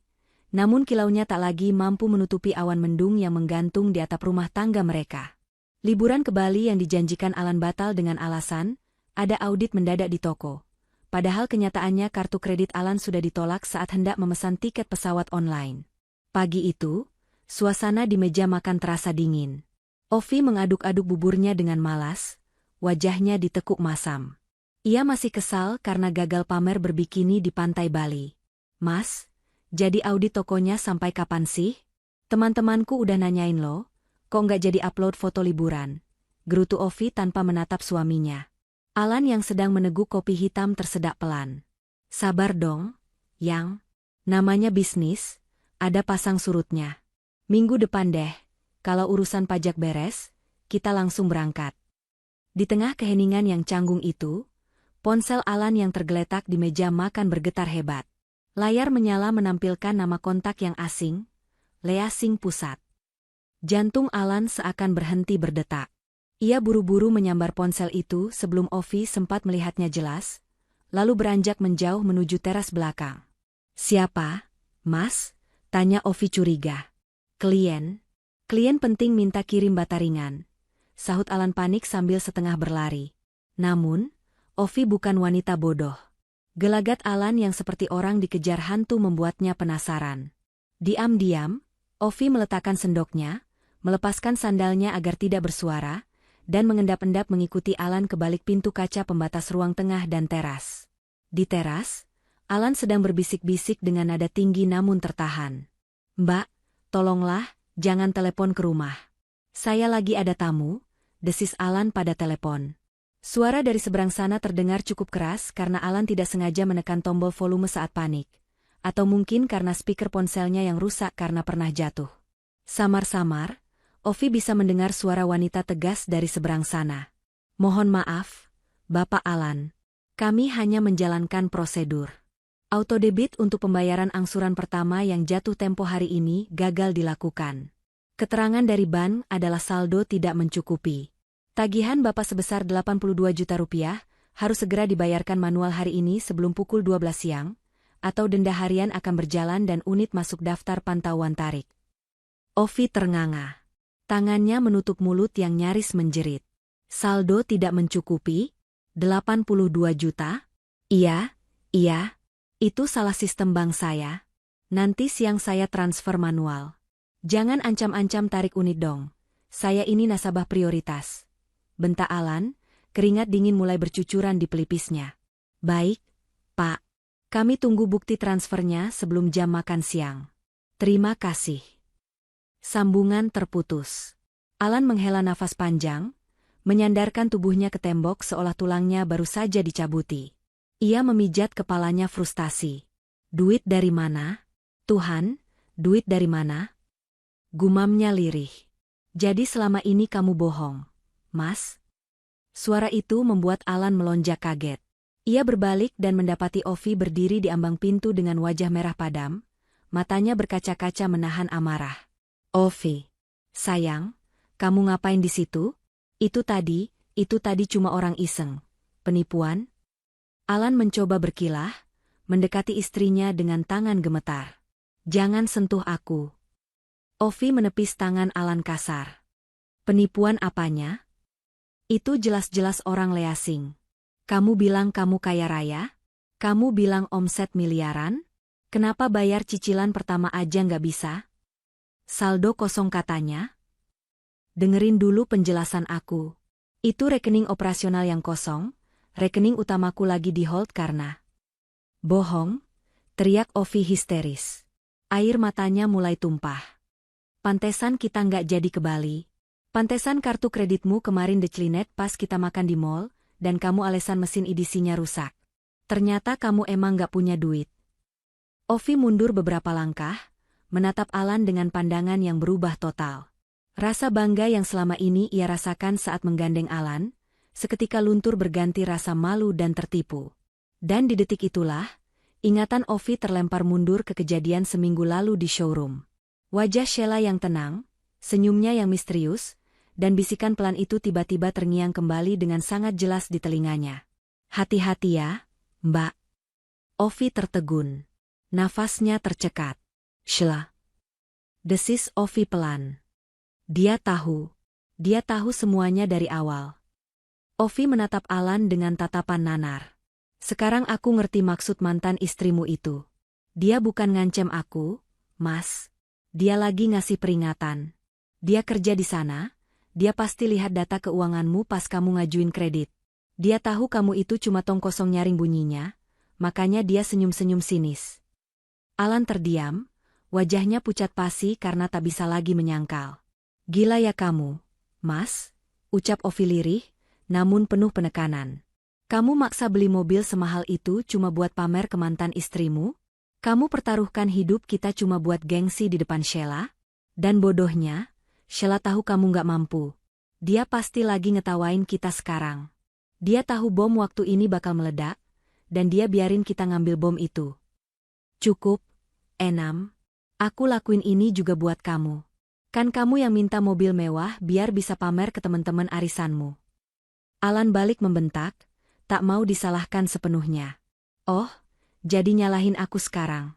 namun kilaunya tak lagi mampu menutupi awan mendung yang menggantung di atap rumah tangga mereka. Liburan ke Bali yang dijanjikan Alan batal dengan alasan, ada audit mendadak di toko. Padahal kenyataannya kartu kredit Alan sudah ditolak saat hendak memesan tiket pesawat online. Pagi itu, suasana di meja makan terasa dingin. Ovi mengaduk-aduk buburnya dengan malas, wajahnya ditekuk masam. Ia masih kesal karena gagal pamer berbikini di pantai Bali. Mas, jadi audit tokonya sampai kapan sih? Teman-temanku udah nanyain lo, kok nggak jadi upload foto liburan? Gerutu Ovi tanpa menatap suaminya. Alan yang sedang meneguk kopi hitam tersedak pelan. Sabar dong, Yang. Namanya bisnis, ada pasang surutnya. Minggu depan deh, kalau urusan pajak beres, kita langsung berangkat. Di tengah keheningan yang canggung itu, ponsel Alan yang tergeletak di meja makan bergetar hebat. Layar menyala menampilkan nama kontak yang asing, Lea Sing Pusat. Jantung Alan seakan berhenti berdetak. Ia buru-buru menyambar ponsel itu sebelum Ovi sempat melihatnya jelas, lalu beranjak menjauh menuju teras belakang. Siapa, Mas? Tanya Ovi curiga. Klien penting minta kirim bataringan. Sahut Alan panik sambil setengah berlari. Namun, Ovi bukan wanita bodoh. Gelagat Alan yang seperti orang dikejar hantu membuatnya penasaran. Diam-diam, Ovi meletakkan sendoknya, melepaskan sandalnya agar tidak bersuara, dan mengendap-endap mengikuti Alan ke balik pintu kaca pembatas ruang tengah dan teras. Di teras, Alan sedang berbisik-bisik dengan nada tinggi namun tertahan. Mbak, tolonglah, jangan telepon ke rumah. Saya lagi ada tamu, desis Alan pada telepon. Suara dari seberang sana terdengar cukup keras karena Alan tidak sengaja menekan tombol volume saat panik. Atau mungkin karena speaker ponselnya yang rusak karena pernah jatuh. Samar-samar, Ovi bisa mendengar suara wanita tegas dari seberang sana. Mohon maaf, Bapak Alan. Kami hanya menjalankan prosedur. Autodebit untuk pembayaran angsuran pertama yang jatuh tempo hari ini gagal dilakukan. Keterangan dari bank adalah saldo tidak mencukupi. Tagihan Bapak sebesar 82 juta rupiah harus segera dibayarkan manual hari ini sebelum pukul 12 siang, atau denda harian akan berjalan dan unit masuk daftar pantauan tarik. Ovi ternganga. Tangannya menutup mulut yang nyaris menjerit. Saldo tidak mencukupi? 82 juta? Iya, itu salah sistem bank saya. Nanti siang saya transfer manual. Jangan ancam-ancam tarik unit dong. Saya ini nasabah prioritas. Bentak Alan, keringat dingin mulai bercucuran di pelipisnya. Baik, Pak. Kami tunggu bukti transfernya sebelum jam makan siang. Terima kasih. Sambungan terputus. Alan menghela nafas panjang, menyandarkan tubuhnya ke tembok seolah tulangnya baru saja dicabuti. Ia memijat kepalanya frustasi. Duit dari mana? Tuhan, duit dari mana? Gumamnya lirih. Jadi selama ini kamu bohong, Mas? Suara itu membuat Alan melonjak kaget. Ia berbalik dan mendapati Ovi berdiri di ambang pintu dengan wajah merah padam, matanya berkaca-kaca menahan amarah. Ovi, sayang, kamu ngapain di situ? Itu tadi cuma orang iseng. Penipuan? Alan mencoba berkilah, mendekati istrinya dengan tangan gemetar. Jangan sentuh aku. Ovi menepis tangan Alan kasar. Penipuan apanya? Itu jelas-jelas orang leasing. Kamu bilang kamu kaya raya? Kamu bilang omset miliaran? Kenapa bayar cicilan pertama aja nggak bisa? Saldo kosong katanya? Dengerin dulu penjelasan aku. Itu rekening operasional yang kosong, rekening utamaku lagi di hold karena... Bohong, teriak Ovi histeris. Air matanya mulai tumpah. Pantesan kita nggak jadi ke Bali. Pantesan kartu kreditmu kemarin declinet pas kita makan di mall, dan kamu alasan mesin edisinya rusak. Ternyata kamu emang nggak punya duit. Ovi mundur beberapa langkah, menatap Alan dengan pandangan yang berubah total. Rasa bangga yang selama ini ia rasakan saat menggandeng Alan, seketika luntur berganti rasa malu dan tertipu. Dan di detik itulah, ingatan Ovi terlempar mundur ke kejadian seminggu lalu di showroom. Wajah Sheila yang tenang, senyumnya yang misterius, dan bisikan pelan itu tiba-tiba terngiang kembali dengan sangat jelas di telinganya. Hati-hati ya, Mbak. Ovi tertegun. Nafasnya tercekat. Sheila. Desis Ovi pelan. Dia tahu semuanya dari awal. Ovi menatap Alan dengan tatapan nanar. Sekarang aku ngerti maksud mantan istrimu itu. Dia bukan ngancem aku, Mas. Dia lagi ngasih peringatan. Dia kerja di sana, dia pasti lihat data keuanganmu pas kamu ngajuin kredit. Dia tahu kamu itu cuma tong kosong nyaring bunyinya, makanya dia senyum-senyum sinis. Alan terdiam, wajahnya pucat pasi karena tak bisa lagi menyangkal. Gila ya kamu, Mas, ucap Ovi lirih, namun penuh penekanan. Kamu maksa beli mobil semahal itu cuma buat pamer ke mantan istrimu? Kamu pertaruhkan hidup kita cuma buat gengsi di depan Sheila? Dan bodohnya, Sheila tahu kamu nggak mampu. Dia pasti lagi ngetawain kita sekarang. Dia tahu bom waktu ini bakal meledak, dan dia biarin kita ngambil bom itu. Cukup, Enam. Aku lakuin ini juga buat kamu. Kan kamu yang minta mobil mewah biar bisa pamer ke teman-teman arisanmu. Alan balik membentak, tak mau disalahkan sepenuhnya. Oh, jadi nyalahin aku sekarang.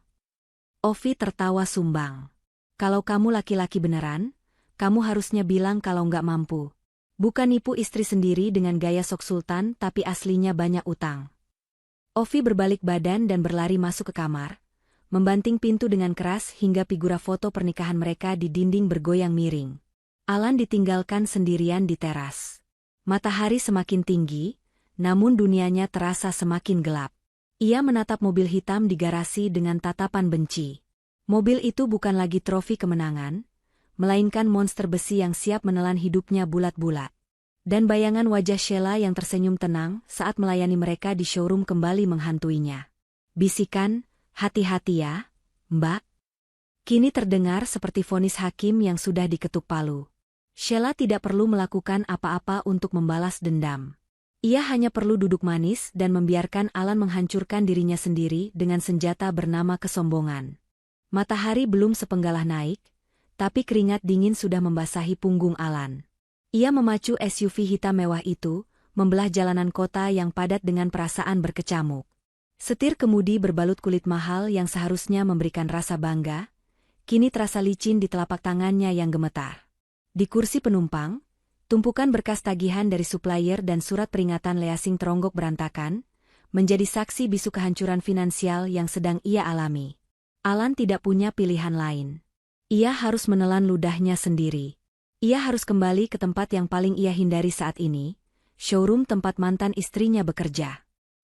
Ovi tertawa sumbang. Kalau kamu laki-laki beneran, kamu harusnya bilang kalau nggak mampu. Bukan nipu istri sendiri dengan gaya sok sultan tapi aslinya banyak utang. Ovi berbalik badan dan berlari masuk ke kamar, membanting pintu dengan keras hingga figura foto pernikahan mereka di dinding bergoyang miring. Alan ditinggalkan sendirian di teras. Matahari semakin tinggi, namun dunianya terasa semakin gelap. Ia menatap mobil hitam di garasi dengan tatapan benci. Mobil itu bukan lagi trofi kemenangan, melainkan monster besi yang siap menelan hidupnya bulat-bulat. Dan bayangan wajah Sheila yang tersenyum tenang saat melayani mereka di showroom kembali menghantuinya. Bisikan, hati-hati ya, Mbak. Kini terdengar seperti vonis hakim yang sudah diketuk palu. Sheila tidak perlu melakukan apa-apa untuk membalas dendam. Ia hanya perlu duduk manis dan membiarkan Alan menghancurkan dirinya sendiri dengan senjata bernama kesombongan. Matahari belum sepenggalah naik, tapi keringat dingin sudah membasahi punggung Alan. Ia memacu SUV hitam mewah itu, membelah jalanan kota yang padat dengan perasaan berkecamuk. Setir kemudi berbalut kulit mahal yang seharusnya memberikan rasa bangga, kini terasa licin di telapak tangannya yang gemetar. Di kursi penumpang, tumpukan berkas tagihan dari supplier dan surat peringatan leasing teronggok berantakan, menjadi saksi bisu kehancuran finansial yang sedang ia alami. Alan tidak punya pilihan lain. Ia harus menelan ludahnya sendiri. Ia harus kembali ke tempat yang paling ia hindari saat ini, showroom tempat mantan istrinya bekerja.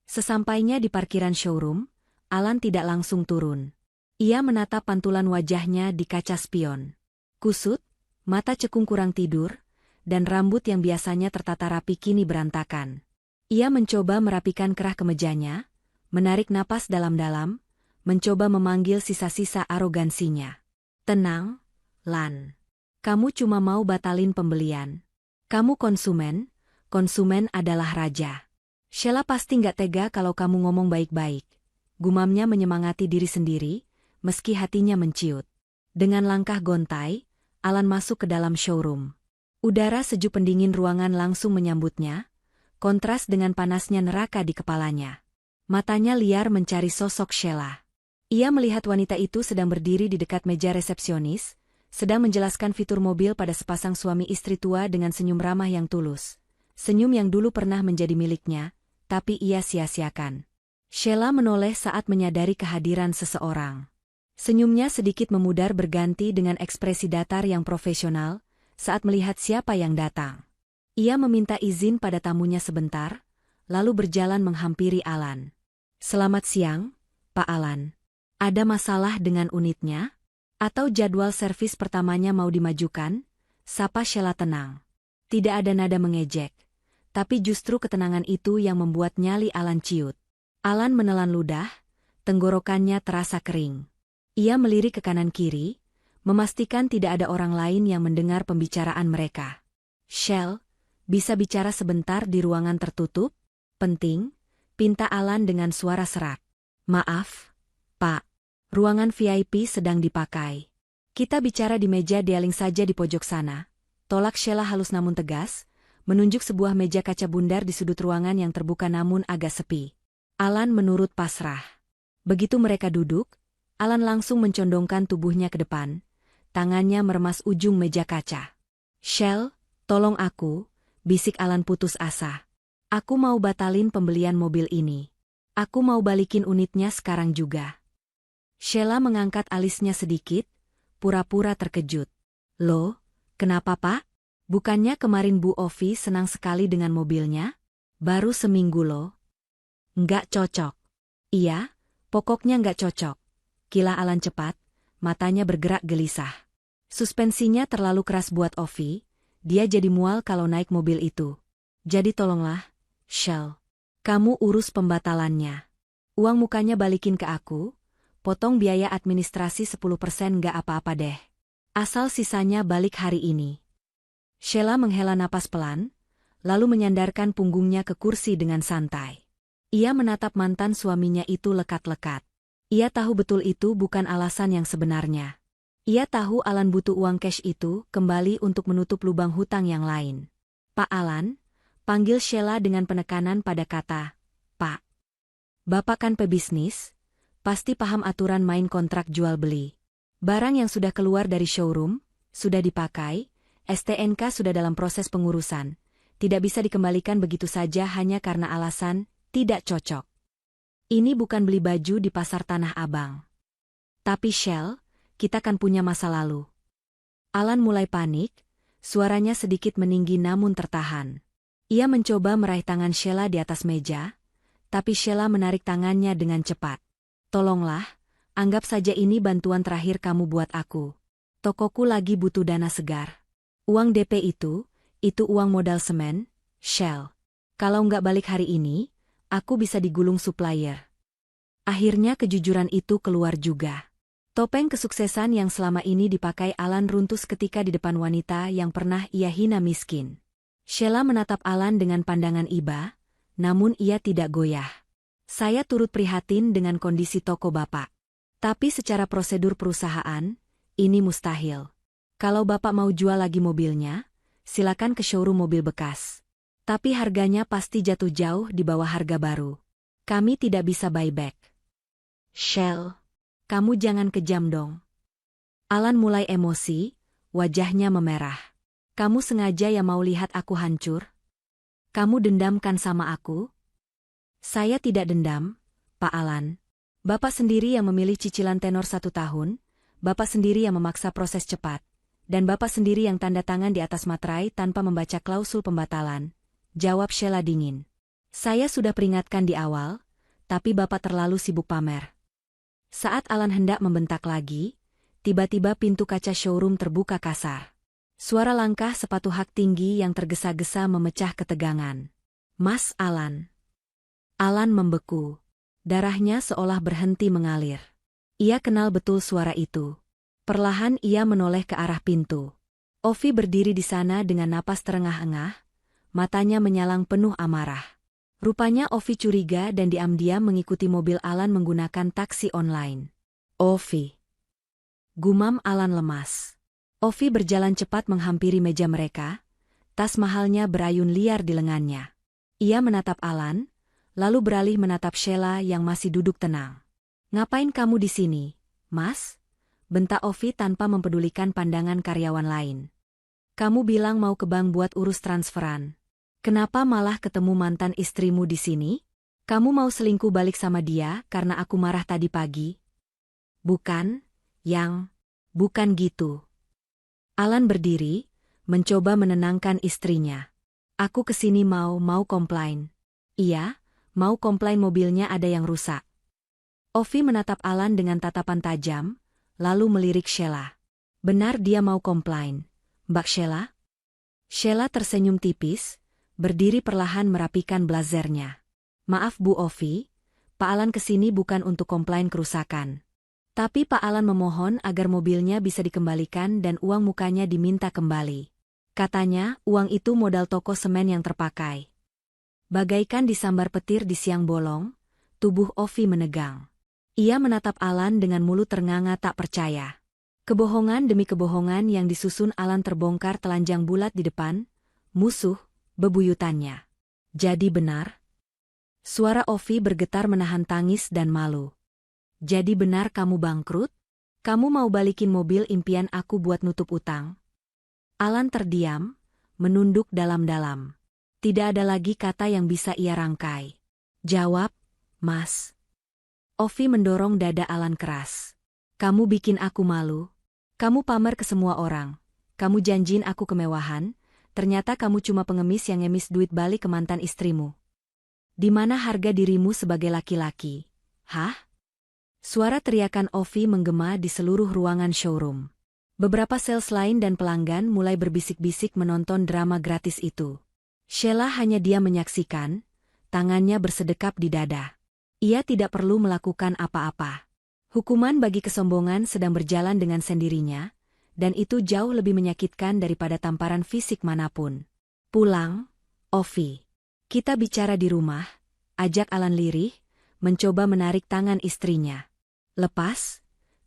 Sesampainya di parkiran showroom, Alan tidak langsung turun. Ia menatap pantulan wajahnya di kaca spion. Kusut, mata cekung kurang tidur, dan rambut yang biasanya tertata rapi kini berantakan. Ia mencoba merapikan kerah kemejanya, menarik napas dalam-dalam, mencoba memanggil sisa-sisa arogansinya. Tenang, Lan. Kamu cuma mau batalin pembelian. Kamu konsumen adalah raja. Sheila pasti nggak tega kalau kamu ngomong baik-baik. Gumamnya menyemangati diri sendiri, meski hatinya menciut. Dengan langkah gontai, Alan masuk ke dalam showroom. Udara sejuk pendingin ruangan langsung menyambutnya, kontras dengan panasnya neraka di kepalanya. Matanya liar mencari sosok Sheila. Ia melihat wanita itu sedang berdiri di dekat meja resepsionis, sedang menjelaskan fitur mobil pada sepasang suami istri tua dengan senyum ramah yang tulus. Senyum yang dulu pernah menjadi miliknya, tapi ia sia-siakan. Sheila menoleh saat menyadari kehadiran seseorang. Senyumnya sedikit memudar berganti dengan ekspresi datar yang profesional saat melihat siapa yang datang. Ia meminta izin pada tamunya sebentar, lalu berjalan menghampiri Alan. "Selamat siang, Pak Alan. Ada masalah dengan unitnya? Atau jadwal servis pertamanya mau dimajukan?" Sapa Sheila tenang. Tidak ada nada mengejek. Tapi justru ketenangan itu yang membuat nyali Alan ciut. Alan menelan ludah, tenggorokannya terasa kering. Ia melirik ke kanan-kiri, memastikan tidak ada orang lain yang mendengar pembicaraan mereka. "Shell, bisa bicara sebentar di ruangan tertutup? Penting," pinta Alan dengan suara serak. "Maaf, Pak. Ruangan VIP sedang dipakai. Kita bicara di meja dealing saja di pojok sana," tolak Sheila halus namun tegas, menunjuk sebuah meja kaca bundar di sudut ruangan yang terbuka namun agak sepi. Alan menurut pasrah. Begitu mereka duduk, Alan langsung mencondongkan tubuhnya ke depan, tangannya meremas ujung meja kaca. "Shell, tolong aku," bisik Alan putus asa. "Aku mau batalin pembelian mobil ini. Aku mau balikin unitnya sekarang juga." Sheila mengangkat alisnya sedikit, pura-pura terkejut. "Loh, kenapa Pak? Bukannya kemarin Bu Ovi senang sekali dengan mobilnya? Baru seminggu loh." "Nggak cocok." "Iya, pokoknya nggak cocok." Kila Alan cepat, matanya bergerak gelisah. Suspensinya terlalu keras buat Ovi, dia jadi mual kalau naik mobil itu. "Jadi tolonglah, Shell. Kamu urus pembatalannya. Uang mukanya balikin ke aku, potong biaya administrasi 10% nggak apa-apa deh. Asal sisanya balik hari ini." Sheila menghela napas pelan, lalu menyandarkan punggungnya ke kursi dengan santai. Ia menatap mantan suaminya itu lekat-lekat. Ia tahu betul itu bukan alasan yang sebenarnya. Ia tahu Alan butuh uang cash itu kembali untuk menutup lubang hutang yang lain. "Pak Alan," panggil Sheila dengan penekanan pada kata, "Pak. Bapak kan pebisnis, pasti paham aturan main kontrak jual-beli. Barang yang sudah keluar dari showroom, sudah dipakai, STNK sudah dalam proses pengurusan, tidak bisa dikembalikan begitu saja hanya karena alasan tidak cocok. Ini bukan beli baju di pasar Tanah Abang. Tapi Shell, kita kan punya masa lalu." Alan mulai panik, suaranya sedikit meninggi namun tertahan. Ia mencoba meraih tangan Sheila di atas meja, tapi Sheila menarik tangannya dengan cepat. "Tolonglah, anggap saja ini bantuan terakhir kamu buat aku. Tokoku lagi butuh dana segar. Uang DP itu uang modal semen, Shell. Kalau nggak balik hari ini, aku bisa digulung supplier." Akhirnya kejujuran itu keluar juga. Topeng kesuksesan yang selama ini dipakai Alan runtuh ketika di depan wanita yang pernah ia hina miskin. Sheila menatap Alan dengan pandangan iba, namun ia tidak goyah. "Saya turut prihatin dengan kondisi toko Bapak. Tapi secara prosedur perusahaan, ini mustahil. Kalau Bapak mau jual lagi mobilnya, silakan ke showroom mobil bekas. Tapi harganya pasti jatuh jauh di bawah harga baru. Kami tidak bisa buyback. Shell, kamu jangan kejam dong. Alan mulai emosi, wajahnya memerah. Kamu sengaja ya mau lihat aku hancur? Kamu dendam kan sama aku? Saya tidak dendam, Pak Alan. Bapak sendiri yang memilih cicilan tenor 1 tahun, Bapak sendiri yang memaksa proses cepat, dan Bapak sendiri yang tanda tangan di atas materai tanpa membaca klausul pembatalan, jawab Sheila dingin. Saya sudah peringatkan di awal, tapi Bapak terlalu sibuk pamer. Saat Alan hendak membentak lagi, tiba-tiba pintu kaca showroom terbuka kasar. Suara langkah sepatu hak tinggi yang tergesa-gesa memecah ketegangan. Mas Alan. Alan membeku. Darahnya seolah berhenti mengalir. Ia kenal betul suara itu. Perlahan ia menoleh ke arah pintu. Ovi berdiri di sana dengan napas terengah-engah, matanya menyalang penuh amarah. Rupanya Ovi curiga dan diam-diam mengikuti mobil Alan menggunakan taksi online. Ovi. Gumam Alan lemas. Ovi berjalan cepat menghampiri meja mereka, tas mahalnya berayun liar di lengannya. Ia menatap Alan, lalu beralih menatap Sheila yang masih duduk tenang. Ngapain kamu di sini, Mas? Bentak Ovi tanpa mempedulikan pandangan karyawan lain. Kamu bilang mau ke bank buat urus transferan. Kenapa malah ketemu mantan istrimu di sini? Kamu mau selingkuh balik sama dia karena aku marah tadi pagi? Bukan, bukan gitu. Alan berdiri, mencoba menenangkan istrinya. Aku kesini mau komplain. Iya, mau komplain mobilnya ada yang rusak. Ovi menatap Alan dengan tatapan tajam, lalu melirik Sheila. Benar dia mau komplain, Mbak Sheila? Sheila tersenyum tipis, berdiri perlahan merapikan blazernya. Maaf Bu Ovi, Pak Alan kesini bukan untuk komplain kerusakan. Tapi Pak Alan memohon agar mobilnya bisa dikembalikan dan uang mukanya diminta kembali. Katanya, uang itu modal toko semen yang terpakai. Bagaikan disambar petir di siang bolong, tubuh Ovi menegang. Ia menatap Alan dengan mulut ternganga tak percaya. Kebohongan demi kebohongan yang disusun Alan terbongkar telanjang bulat di depan, musuh, bebuyutannya. Jadi benar? Suara Ovi bergetar menahan tangis dan malu. Jadi benar kamu bangkrut? Kamu mau balikin mobil impian aku buat nutup utang? Alan terdiam, menunduk dalam-dalam. Tidak ada lagi kata yang bisa ia rangkai. Jawab, Mas. Ovi mendorong dada Alan keras. Kamu bikin aku malu. Kamu pamer ke semua orang. Kamu janjiin aku kemewahan, ternyata kamu cuma pengemis yang ngemis duit balik ke mantan istrimu. Di mana harga dirimu sebagai laki-laki? Hah? Suara teriakan Ovi menggema di seluruh ruangan showroom. Beberapa sales lain dan pelanggan mulai berbisik-bisik menonton drama gratis itu. Sheila hanya diam menyaksikan, tangannya bersedekap di dada. Ia tidak perlu melakukan apa-apa. Hukuman bagi kesombongan sedang berjalan dengan sendirinya, dan itu jauh lebih menyakitkan daripada tamparan fisik manapun. Pulang, Ovi. Kita bicara di rumah, ajak Alan lirih, mencoba menarik tangan istrinya. Lepas,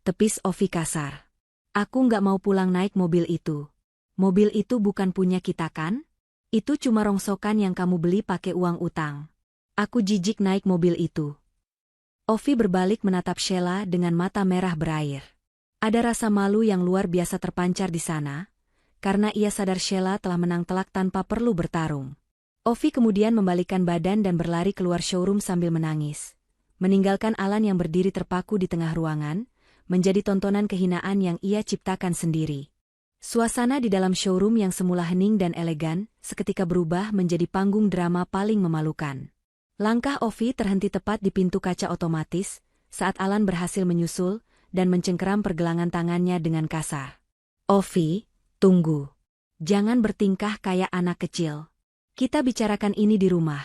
tepis Ovi kasar. Aku nggak mau pulang naik mobil itu. Mobil itu bukan punya kita kan? Itu cuma rongsokan yang kamu beli pakai uang utang. Aku jijik naik mobil itu. Ovi berbalik menatap Sheila dengan mata merah berair. Ada rasa malu yang luar biasa terpancar di sana, karena ia sadar Sheila telah menang telak tanpa perlu bertarung. Ovi kemudian membalikkan badan dan berlari keluar showroom sambil menangis. Meninggalkan Alan yang berdiri terpaku di tengah ruangan, menjadi tontonan kehinaan yang ia ciptakan sendiri. Suasana di dalam showroom yang semula hening dan elegan, seketika berubah menjadi panggung drama paling memalukan. Langkah Ovi terhenti tepat di pintu kaca otomatis, saat Alan berhasil menyusul, dan mencengkeram pergelangan tangannya dengan kasar. Ovi, tunggu. Jangan bertingkah kayak anak kecil. Kita bicarakan ini di rumah.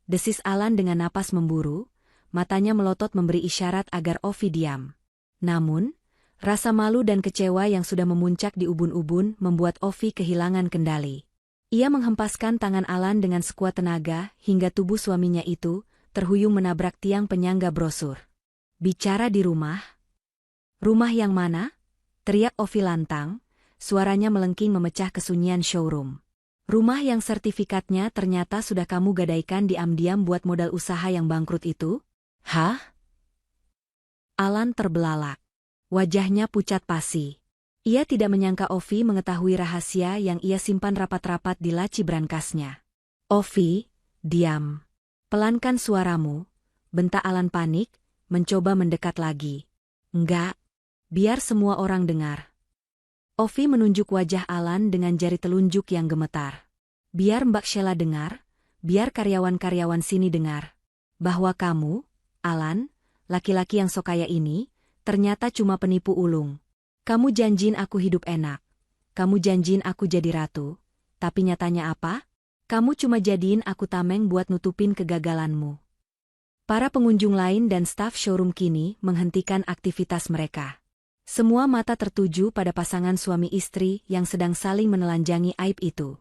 Desis Alan dengan napas memburu, matanya melotot memberi isyarat agar Ovi diam. Namun, rasa malu dan kecewa yang sudah memuncak di ubun-ubun membuat Ovi kehilangan kendali. Ia menghempaskan tangan Alan dengan sekuat tenaga hingga tubuh suaminya itu terhuyung menabrak tiang penyangga brosur. Bicara di rumah? Rumah yang mana? Teriak Ovi lantang, suaranya melengking memecah kesunyian showroom. Rumah yang sertifikatnya ternyata sudah kamu gadaikan diam-diam buat modal usaha yang bangkrut itu? Hah? Alan terbelalak. Wajahnya pucat pasi. Ia tidak menyangka Ovi mengetahui rahasia yang ia simpan rapat-rapat di laci brankasnya. Ovi, diam. Pelankan suaramu, bentak Alan panik, mencoba mendekat lagi. Enggak, biar semua orang dengar. Ovi menunjuk wajah Alan dengan jari telunjuk yang gemetar. Biar Mbak Sheila dengar, biar karyawan-karyawan sini dengar. Bahwa kamu, Alan, laki-laki yang sok kaya ini, ternyata cuma penipu ulung. Kamu janjiin aku hidup enak. Kamu janjiin aku jadi ratu. Tapi nyatanya apa? Kamu cuma jadiin aku tameng buat nutupin kegagalanmu. Para pengunjung lain dan staf showroom kini menghentikan aktivitas mereka. Semua mata tertuju pada pasangan suami istri yang sedang saling menelanjangi aib itu.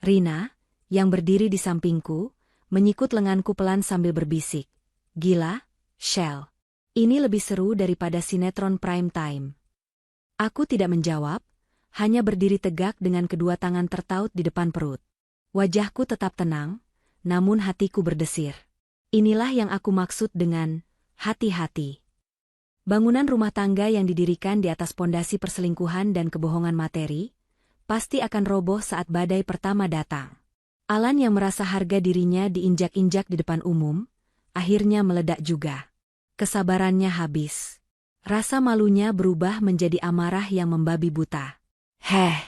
Rina, yang berdiri di sampingku, menyikut lenganku pelan sambil berbisik. Gila, Shell. Ini lebih seru daripada sinetron prime time. Aku tidak menjawab, hanya berdiri tegak dengan kedua tangan tertaut di depan perut. Wajahku tetap tenang, namun hatiku berdesir. Inilah yang aku maksud dengan hati-hati. Bangunan rumah tangga yang didirikan di atas pondasi perselingkuhan dan kebohongan materi, pasti akan roboh saat badai pertama datang. Alan yang merasa harga dirinya diinjak-injak di depan umum, akhirnya meledak juga. Kesabarannya habis. Rasa malunya berubah menjadi amarah yang membabi buta. Heh,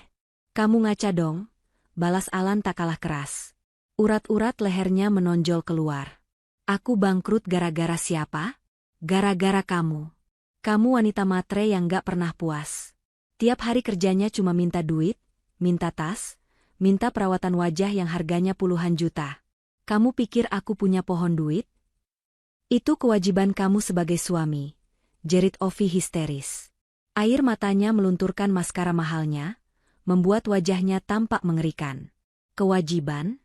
kamu ngaca dong, balas Alan tak kalah keras. Urat-urat lehernya menonjol keluar. Aku bangkrut gara-gara siapa? Gara-gara kamu. Kamu wanita matre yang gak pernah puas. Tiap hari kerjanya cuma minta duit, minta tas, minta perawatan wajah yang harganya puluhan juta. Kamu pikir aku punya pohon duit? Itu kewajiban kamu sebagai suami, jerit Ovi histeris. Air matanya melunturkan maskara mahalnya, membuat wajahnya tampak mengerikan. Kewajiban?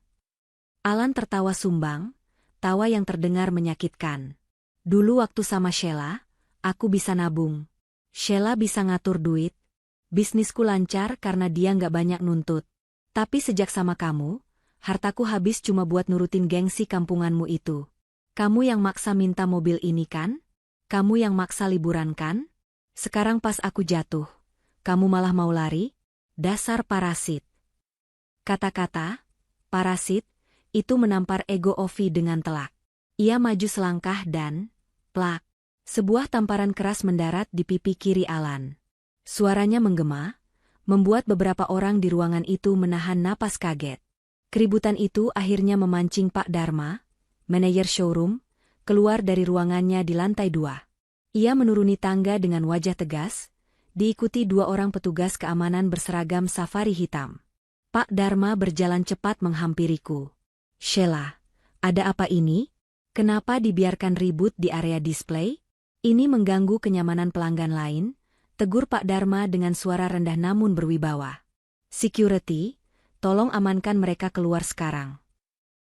Alan tertawa sumbang, tawa yang terdengar menyakitkan. Dulu waktu sama Sheila, aku bisa nabung. Sheila bisa ngatur duit. Bisnisku lancar karena dia nggak banyak nuntut. Tapi sejak sama kamu, hartaku habis cuma buat nurutin gengsi kampunganmu itu. Kamu yang maksa minta mobil ini kan? Kamu yang maksa liburan kan? Sekarang pas aku jatuh, kamu malah mau lari? Dasar parasit. Kata-kata, parasit, itu menampar ego Ovi dengan telak. Ia maju selangkah dan, plak. Sebuah tamparan keras mendarat di pipi kiri Alan. Suaranya menggema, membuat beberapa orang di ruangan itu menahan napas kaget. Keributan itu akhirnya memancing Pak Dharma, manajer showroom, keluar dari ruangannya di lantai 2. Ia menuruni tangga dengan wajah tegas, diikuti 2 orang petugas keamanan berseragam safari hitam. Pak Dharma berjalan cepat menghampiriku. Sheila, ada apa ini? Kenapa dibiarkan ribut di area display? Ini mengganggu kenyamanan pelanggan lain, tegur Pak Dharma dengan suara rendah namun berwibawa. Security, tolong amankan mereka keluar sekarang.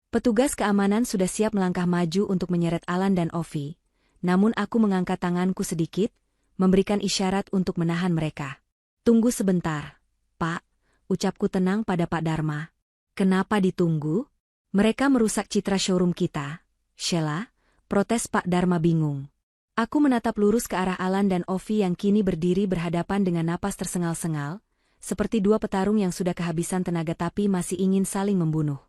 Petugas keamanan sudah siap melangkah maju untuk menyeret Alan dan Ovi, namun aku mengangkat tanganku sedikit, memberikan isyarat untuk menahan mereka. Tunggu sebentar, Pak, ucapku tenang pada Pak Dharma. Kenapa ditunggu? Mereka merusak citra showroom kita. Sheila, protes Pak Dharma bingung. Aku menatap lurus ke arah Alan dan Ovi yang kini berdiri berhadapan dengan napas tersengal-sengal, seperti 2 petarung yang sudah kehabisan tenaga tapi masih ingin saling membunuh.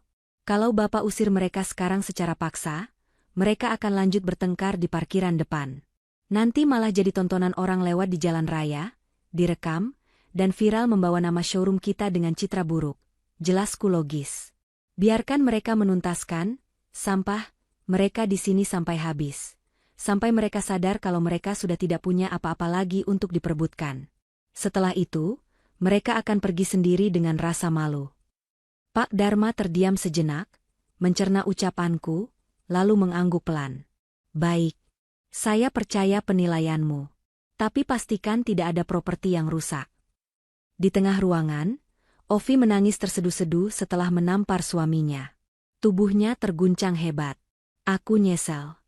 Kalau Bapak usir mereka sekarang secara paksa, mereka akan lanjut bertengkar di parkiran depan. Nanti malah jadi tontonan orang lewat di jalan raya, direkam, dan viral membawa nama showroom kita dengan citra buruk. Jelasku logis. Biarkan mereka menuntaskan, sampah, mereka di sini sampai habis. Sampai mereka sadar kalau mereka sudah tidak punya apa-apa lagi untuk diperebutkan. Setelah itu, mereka akan pergi sendiri dengan rasa malu. Pak Dharma terdiam sejenak, mencerna ucapanku, lalu mengangguk pelan. Baik, saya percaya penilaianmu. Tapi pastikan tidak ada properti yang rusak. Di tengah ruangan, Ovi menangis terseduh-seduh setelah menampar suaminya. Tubuhnya terguncang hebat. Aku nyesel.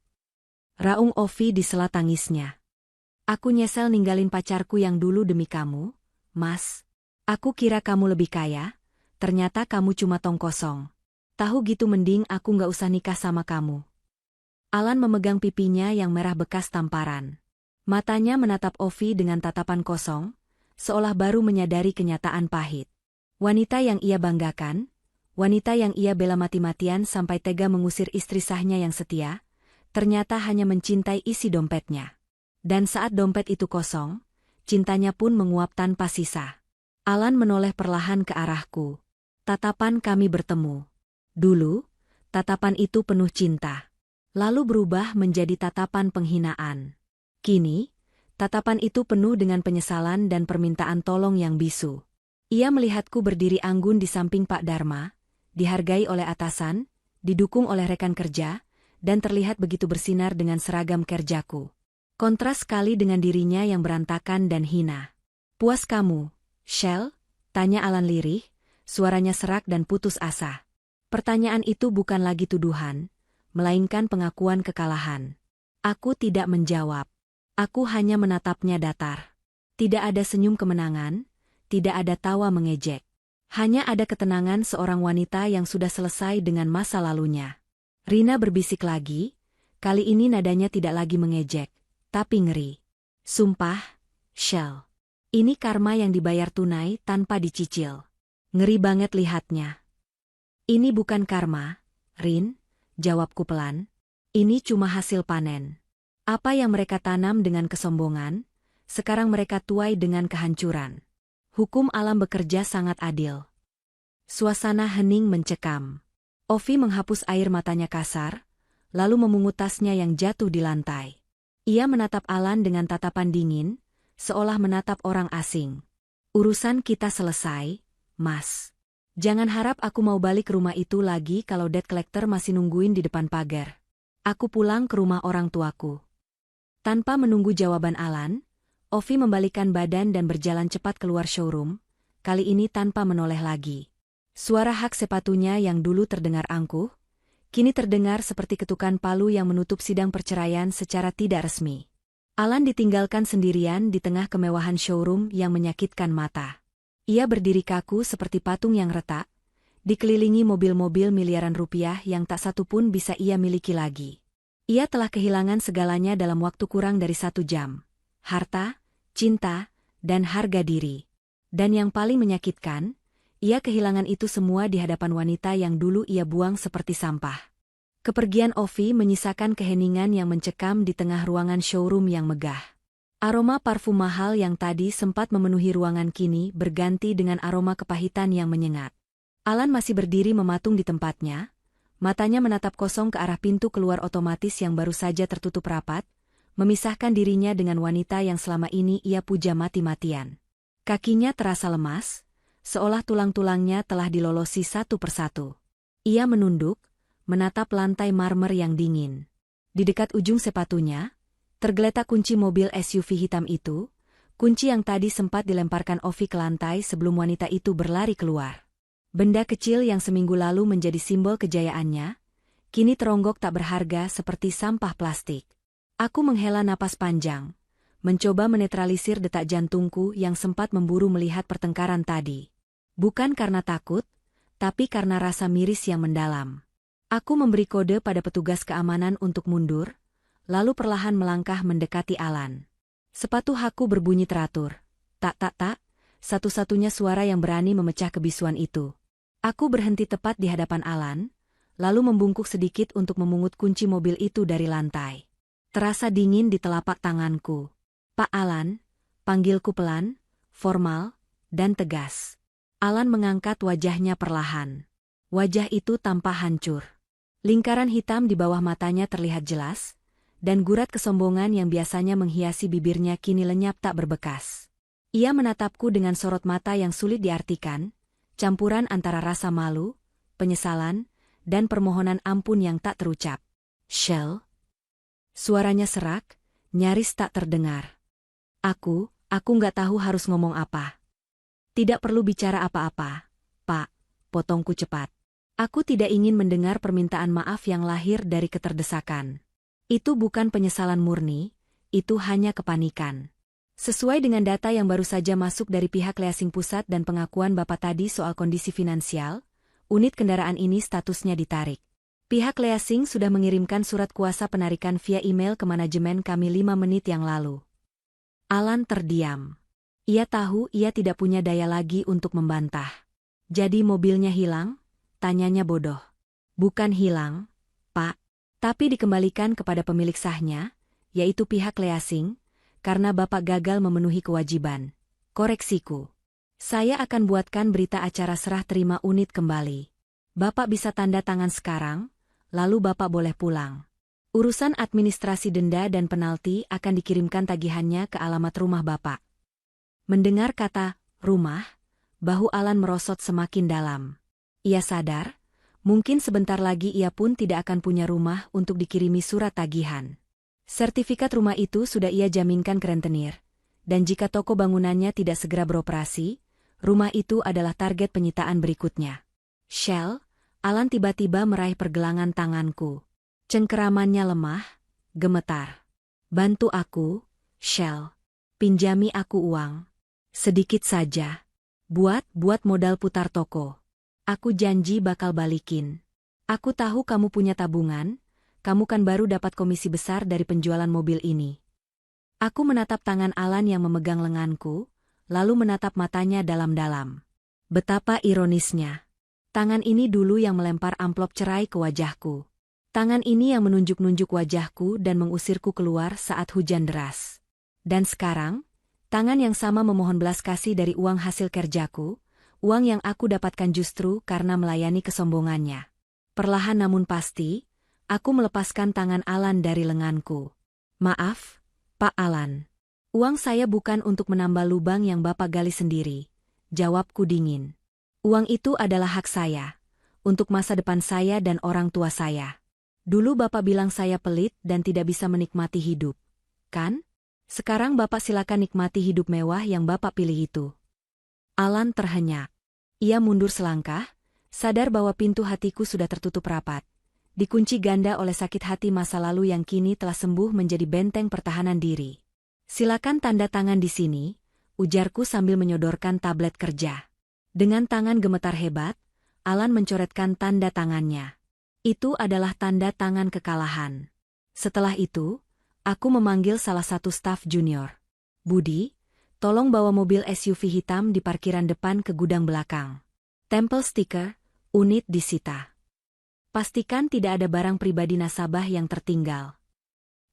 Raung Ovi di sela tangisnya. Aku nyesel ninggalin pacarku yang dulu demi kamu, Mas. Aku kira kamu lebih kaya, Ternyata kamu cuma tong kosong. Tahu gitu mending aku nggak usah nikah sama kamu. Alan memegang pipinya yang merah bekas tamparan. Matanya menatap Ovi dengan tatapan kosong, seolah baru menyadari kenyataan pahit. Wanita yang ia banggakan, wanita yang ia bela mati-matian sampai tega mengusir istri sahnya yang setia, ternyata hanya mencintai isi dompetnya. Dan saat dompet itu kosong, cintanya pun menguap tanpa sisa. Alan menoleh perlahan ke arahku. Tatapan kami bertemu. Dulu, tatapan itu penuh cinta. Lalu berubah menjadi tatapan penghinaan. Kini, tatapan itu penuh dengan penyesalan dan permintaan tolong yang bisu. Ia melihatku berdiri anggun di samping Pak Dharma, dihargai oleh atasan, didukung oleh rekan kerja, dan terlihat begitu bersinar dengan seragam kerjaku. Kontras sekali dengan dirinya yang berantakan dan hina. "Puas kamu, Shell?" tanya Alan lirih, suaranya serak dan putus asa. Pertanyaan itu bukan lagi tuduhan, melainkan pengakuan kekalahan. Aku tidak menjawab. Aku hanya menatapnya datar. Tidak ada senyum kemenangan, tidak ada tawa mengejek. Hanya ada ketenangan seorang wanita yang sudah selesai dengan masa lalunya. Rina berbisik lagi, kali ini nadanya tidak lagi mengejek, tapi ngeri. "Sumpah, Shell. Ini karma yang dibayar tunai tanpa dicicil." Ngeri banget lihatnya. "Ini bukan karma, Rin," jawabku pelan. "Ini cuma hasil panen. Apa yang mereka tanam dengan kesombongan, sekarang mereka tuai dengan kehancuran. Hukum alam bekerja sangat adil." Suasana hening mencekam. Ovi menghapus air matanya kasar, lalu memungut tasnya yang jatuh di lantai. Ia menatap Alan dengan tatapan dingin, seolah menatap orang asing. "Urusan kita selesai, Mas. Jangan harap aku mau balik ke rumah itu lagi kalau debt collector masih nungguin di depan pagar. Aku pulang ke rumah orang tuaku." Tanpa menunggu jawaban Alan, Ovi membalikkan badan dan berjalan cepat keluar showroom, kali ini tanpa menoleh lagi. Suara hak sepatunya yang dulu terdengar angkuh, kini terdengar seperti ketukan palu yang menutup sidang perceraian secara tidak resmi. Alan ditinggalkan sendirian di tengah kemewahan showroom yang menyakitkan mata. Ia berdiri kaku seperti patung yang retak, dikelilingi mobil-mobil miliaran rupiah yang tak satu pun bisa ia miliki lagi. Ia telah kehilangan segalanya dalam waktu kurang dari 1 jam. Harta, cinta, dan harga diri. Dan yang paling menyakitkan, ia kehilangan itu semua di hadapan wanita yang dulu ia buang seperti sampah. Kepergian Ovi menyisakan keheningan yang mencekam di tengah ruangan showroom yang megah. Aroma parfum mahal yang tadi sempat memenuhi ruangan kini berganti dengan aroma kepahitan yang menyengat. Alan masih berdiri mematung di tempatnya, matanya menatap kosong ke arah pintu keluar otomatis yang baru saja tertutup rapat, memisahkan dirinya dengan wanita yang selama ini ia puja mati-matian. Kakinya terasa lemas, seolah tulang-tulangnya telah dilolosi satu persatu. Ia menunduk, menatap lantai marmer yang dingin. Di dekat ujung sepatunya, tergeletak kunci mobil SUV hitam itu, kunci yang tadi sempat dilemparkan Ovi ke lantai sebelum wanita itu berlari keluar. Benda kecil yang seminggu lalu menjadi simbol kejayaannya, kini teronggok tak berharga seperti sampah plastik. Aku menghela napas panjang, mencoba menetralisir detak jantungku yang sempat memburu melihat pertengkaran tadi. Bukan karena takut, tapi karena rasa miris yang mendalam. Aku memberi kode pada petugas keamanan untuk mundur, lalu perlahan melangkah mendekati Alan. Sepatu hakku berbunyi teratur. Tak tak tak, satu-satunya suara yang berani memecah kebisuan itu. Aku berhenti tepat di hadapan Alan, lalu membungkuk sedikit untuk memungut kunci mobil itu dari lantai. Terasa dingin di telapak tanganku. "Pak Alan," panggilku pelan, formal, dan tegas. Alan mengangkat wajahnya perlahan. Wajah itu tampak hancur. Lingkaran hitam di bawah matanya terlihat jelas, dan gurat kesombongan yang biasanya menghiasi bibirnya kini lenyap tak berbekas. Ia menatapku dengan sorot mata yang sulit diartikan, campuran antara rasa malu, penyesalan, dan permohonan ampun yang tak terucap. "Shell?" Suaranya serak, nyaris tak terdengar. Aku nggak tahu harus ngomong apa." "Tidak perlu bicara apa-apa, Pak," potongku cepat. Aku tidak ingin mendengar permintaan maaf yang lahir dari keterdesakan. Itu bukan penyesalan murni, itu hanya kepanikan. Sesuai dengan data yang baru saja masuk dari pihak leasing pusat dan pengakuan Bapak tadi soal kondisi finansial, unit kendaraan ini statusnya ditarik. Pihak leasing sudah mengirimkan surat kuasa penarikan via email ke manajemen kami 5 menit yang lalu. Alan terdiam. Ia tahu ia tidak punya daya lagi untuk membantah. Jadi mobilnya hilang? Tanyanya bodoh. Bukan hilang, Pak. Tapi dikembalikan kepada pemilik sahnya, yaitu pihak leasing, karena Bapak gagal memenuhi kewajiban. Koreksiku. Saya akan buatkan berita acara serah terima unit kembali. Bapak bisa tanda tangan sekarang, lalu Bapak boleh pulang. Urusan administrasi denda dan penalti akan dikirimkan tagihannya ke alamat rumah Bapak. Mendengar kata rumah, bahu Alan merosot semakin dalam. Ia sadar, mungkin sebentar lagi ia pun tidak akan punya rumah untuk dikirimi surat tagihan. Sertifikat rumah itu sudah ia jaminkan ke rentenir, dan jika toko bangunannya tidak segera beroperasi, rumah itu adalah target penyitaan berikutnya. Shell, Alan tiba-tiba meraih pergelangan tanganku. Cengkeramannya lemah, gemetar. Bantu aku, Shell. Pinjami aku uang. Sedikit saja. Buat modal putar toko. Aku janji bakal balikin. Aku tahu kamu punya tabungan, kamu kan baru dapat komisi besar dari penjualan mobil ini. Aku menatap tangan Alan yang memegang lenganku, lalu menatap matanya dalam-dalam. Betapa ironisnya. Tangan ini dulu yang melempar amplop cerai ke wajahku. Tangan ini yang menunjuk-nunjuk wajahku dan mengusirku keluar saat hujan deras. Dan sekarang, tangan yang sama memohon belas kasih dari uang hasil kerjaku, uang yang aku dapatkan justru karena melayani kesombongannya. Perlahan namun pasti, aku melepaskan tangan Alan dari lenganku. Maaf, Pak Alan. Uang saya bukan untuk menambah lubang yang Bapak gali sendiri. Jawabku dingin. Uang itu adalah hak saya. Untuk masa depan saya dan orang tua saya. Dulu Bapak bilang saya pelit dan tidak bisa menikmati hidup. Kan? Sekarang Bapak silakan nikmati hidup mewah yang Bapak pilih itu. Alan terhenyak. Ia mundur selangkah, sadar bahwa pintu hatiku sudah tertutup rapat. Dikunci ganda oleh sakit hati masa lalu yang kini telah sembuh menjadi benteng pertahanan diri. Silakan tanda tangan di sini, ujarku sambil menyodorkan tablet kerja. Dengan tangan gemetar hebat, Alan mencoretkan tanda tangannya. Itu adalah tanda tangan kekalahan. Setelah itu, aku memanggil salah satu staf junior. Budi, tolong bawa mobil SUV hitam di parkiran depan ke gudang belakang. Tempel stiker, unit disita. Pastikan tidak ada barang pribadi nasabah yang tertinggal.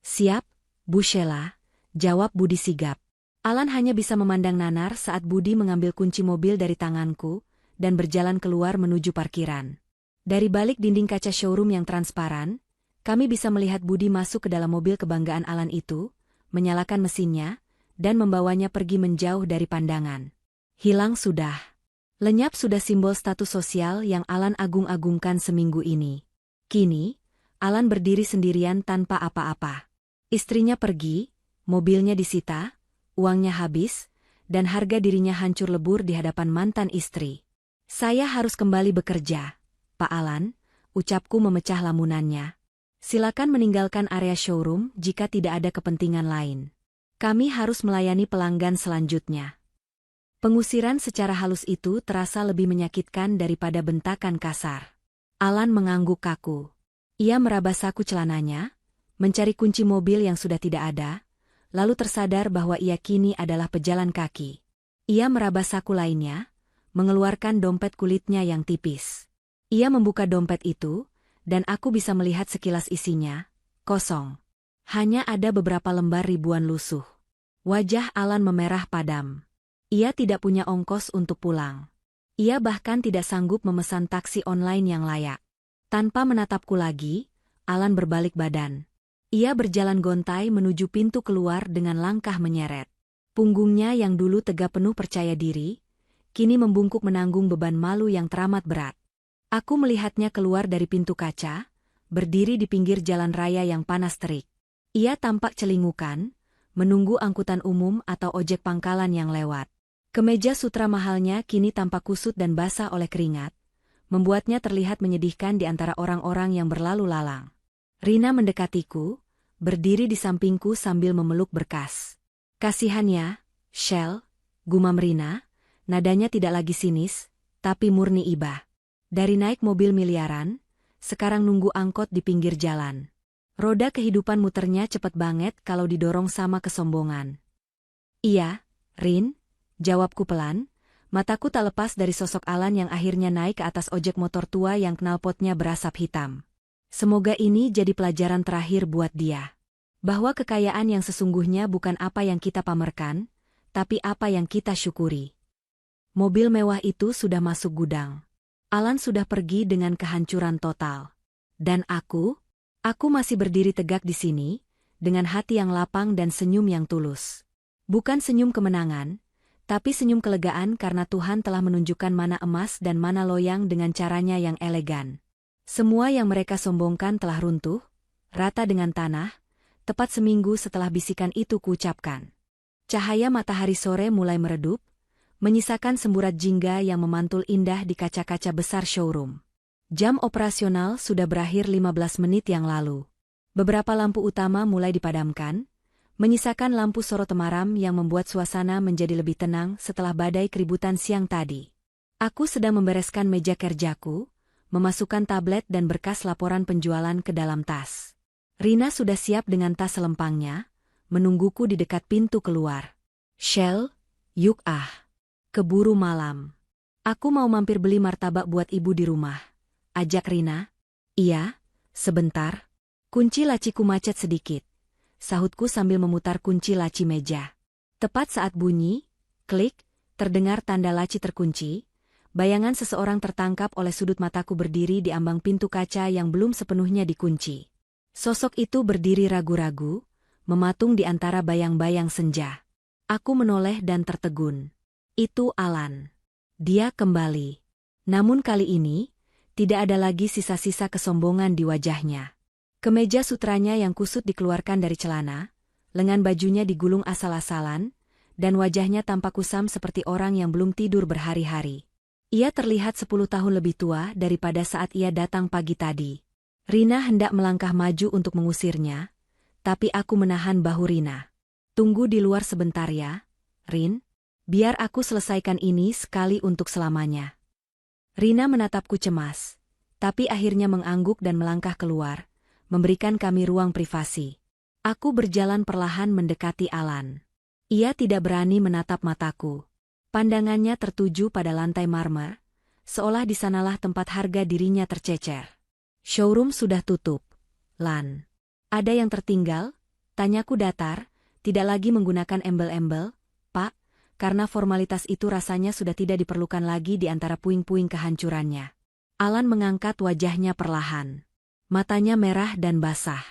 Siap, Bu Sheila, jawab Budi sigap. Alan hanya bisa memandang nanar saat Budi mengambil kunci mobil dari tanganku dan berjalan keluar menuju parkiran. Dari balik dinding kaca showroom yang transparan, kami bisa melihat Budi masuk ke dalam mobil kebanggaan Alan itu, menyalakan mesinnya, dan membawanya pergi menjauh dari pandangan. Hilang sudah. Lenyap sudah simbol status sosial yang Alan agung-agungkan seminggu ini. Kini, Alan berdiri sendirian tanpa apa-apa. Istrinya pergi, mobilnya disita, uangnya habis, dan harga dirinya hancur lebur di hadapan mantan istri. Saya harus kembali bekerja, Pak Alan, ucapku memecah lamunannya. Silakan meninggalkan area showroom jika tidak ada kepentingan lain. Kami harus melayani pelanggan selanjutnya. Pengusiran secara halus itu terasa lebih menyakitkan daripada bentakan kasar. Alan mengangguk kaku. Ia meraba saku celananya, mencari kunci mobil yang sudah tidak ada, lalu tersadar bahwa ia kini adalah pejalan kaki. Ia meraba saku lainnya, mengeluarkan dompet kulitnya yang tipis. Ia membuka dompet itu, dan aku bisa melihat sekilas isinya, kosong. Hanya ada beberapa lembar ribuan lusuh. Wajah Alan memerah padam. Ia tidak punya ongkos untuk pulang. Ia bahkan tidak sanggup memesan taksi online yang layak. Tanpa menatapku lagi, Alan berbalik badan. Ia berjalan gontai menuju pintu keluar dengan langkah menyeret. Punggungnya yang dulu tegap penuh percaya diri, kini membungkuk menanggung beban malu yang teramat berat. Aku melihatnya keluar dari pintu kaca, berdiri di pinggir jalan raya yang panas terik. Ia tampak celingukan, menunggu angkutan umum atau ojek pangkalan yang lewat. Kemeja sutra mahalnya kini tampak kusut dan basah oleh keringat, membuatnya terlihat menyedihkan di antara orang-orang yang berlalu lalang. Rina mendekatiku, berdiri di sampingku sambil memeluk berkas. Kasihan ya, Shell, gumam Rina, nadanya tidak lagi sinis, tapi murni iba. Dari naik mobil miliaran, sekarang nunggu angkot di pinggir jalan. Roda kehidupan muternya cepat banget kalau didorong sama kesombongan. Iya, Rin, jawabku pelan, mataku tak lepas dari sosok Alan yang akhirnya naik ke atas ojek motor tua yang knalpotnya berasap hitam. Semoga ini jadi pelajaran terakhir buat dia. Bahwa kekayaan yang sesungguhnya bukan apa yang kita pamerkan, tapi apa yang kita syukuri. Mobil mewah itu sudah masuk gudang. Alan sudah pergi dengan kehancuran total. Dan aku masih berdiri tegak di sini, dengan hati yang lapang dan senyum yang tulus. Bukan senyum kemenangan, tapi senyum kelegaan karena Tuhan telah menunjukkan mana emas dan mana loyang dengan caranya yang elegan. Semua yang mereka sombongkan telah runtuh, rata dengan tanah, tepat seminggu setelah bisikan itu kuucapkan. Cahaya matahari sore mulai meredup, menyisakan semburat jingga yang memantul indah di kaca-kaca besar showroom. Jam operasional sudah berakhir 15 menit yang lalu. Beberapa lampu utama mulai dipadamkan, menyisakan lampu sorot temaram yang membuat suasana menjadi lebih tenang setelah badai keributan siang tadi. Aku sedang membereskan meja kerjaku, memasukkan tablet dan berkas laporan penjualan ke dalam tas. Rina sudah siap dengan tas selempangnya, menungguku di dekat pintu keluar. Shell, yuk keburu malam. Aku mau mampir beli martabak buat ibu di rumah. Ajak Rina. Iya, sebentar. Kunci laciku macet sedikit. Sahutku sambil memutar kunci laci meja. Tepat saat bunyi, klik, terdengar tanda laci terkunci. Bayangan seseorang tertangkap oleh sudut mataku berdiri di ambang pintu kaca yang belum sepenuhnya dikunci. Sosok itu berdiri ragu-ragu, mematung di antara bayang-bayang senja. Aku menoleh dan tertegun. Itu Alan. Dia kembali. Namun kali ini, tidak ada lagi sisa-sisa kesombongan di wajahnya. Kemeja sutranya yang kusut dikeluarkan dari celana, lengan bajunya digulung asal-asalan, dan wajahnya tampak kusam seperti orang yang belum tidur berhari-hari. Ia terlihat 10 tahun lebih tua daripada saat ia datang pagi tadi. Rina hendak melangkah maju untuk mengusirnya, tapi aku menahan bahu Rina. Tunggu di luar sebentar ya, Rin. Biar aku selesaikan ini sekali untuk selamanya. Rina menatapku cemas, tapi akhirnya mengangguk dan melangkah keluar, memberikan kami ruang privasi. Aku berjalan perlahan mendekati Alan. Ia tidak berani menatap mataku. Pandangannya tertuju pada lantai marmer, seolah di sanalah tempat harga dirinya tercecer. Showroom sudah tutup. Lan. Ada yang tertinggal? Tanyaku datar, tidak lagi menggunakan embel-embel, Pak. Karena formalitas itu rasanya sudah tidak diperlukan lagi di antara puing-puing kehancurannya. Alan mengangkat wajahnya perlahan. Matanya merah dan basah.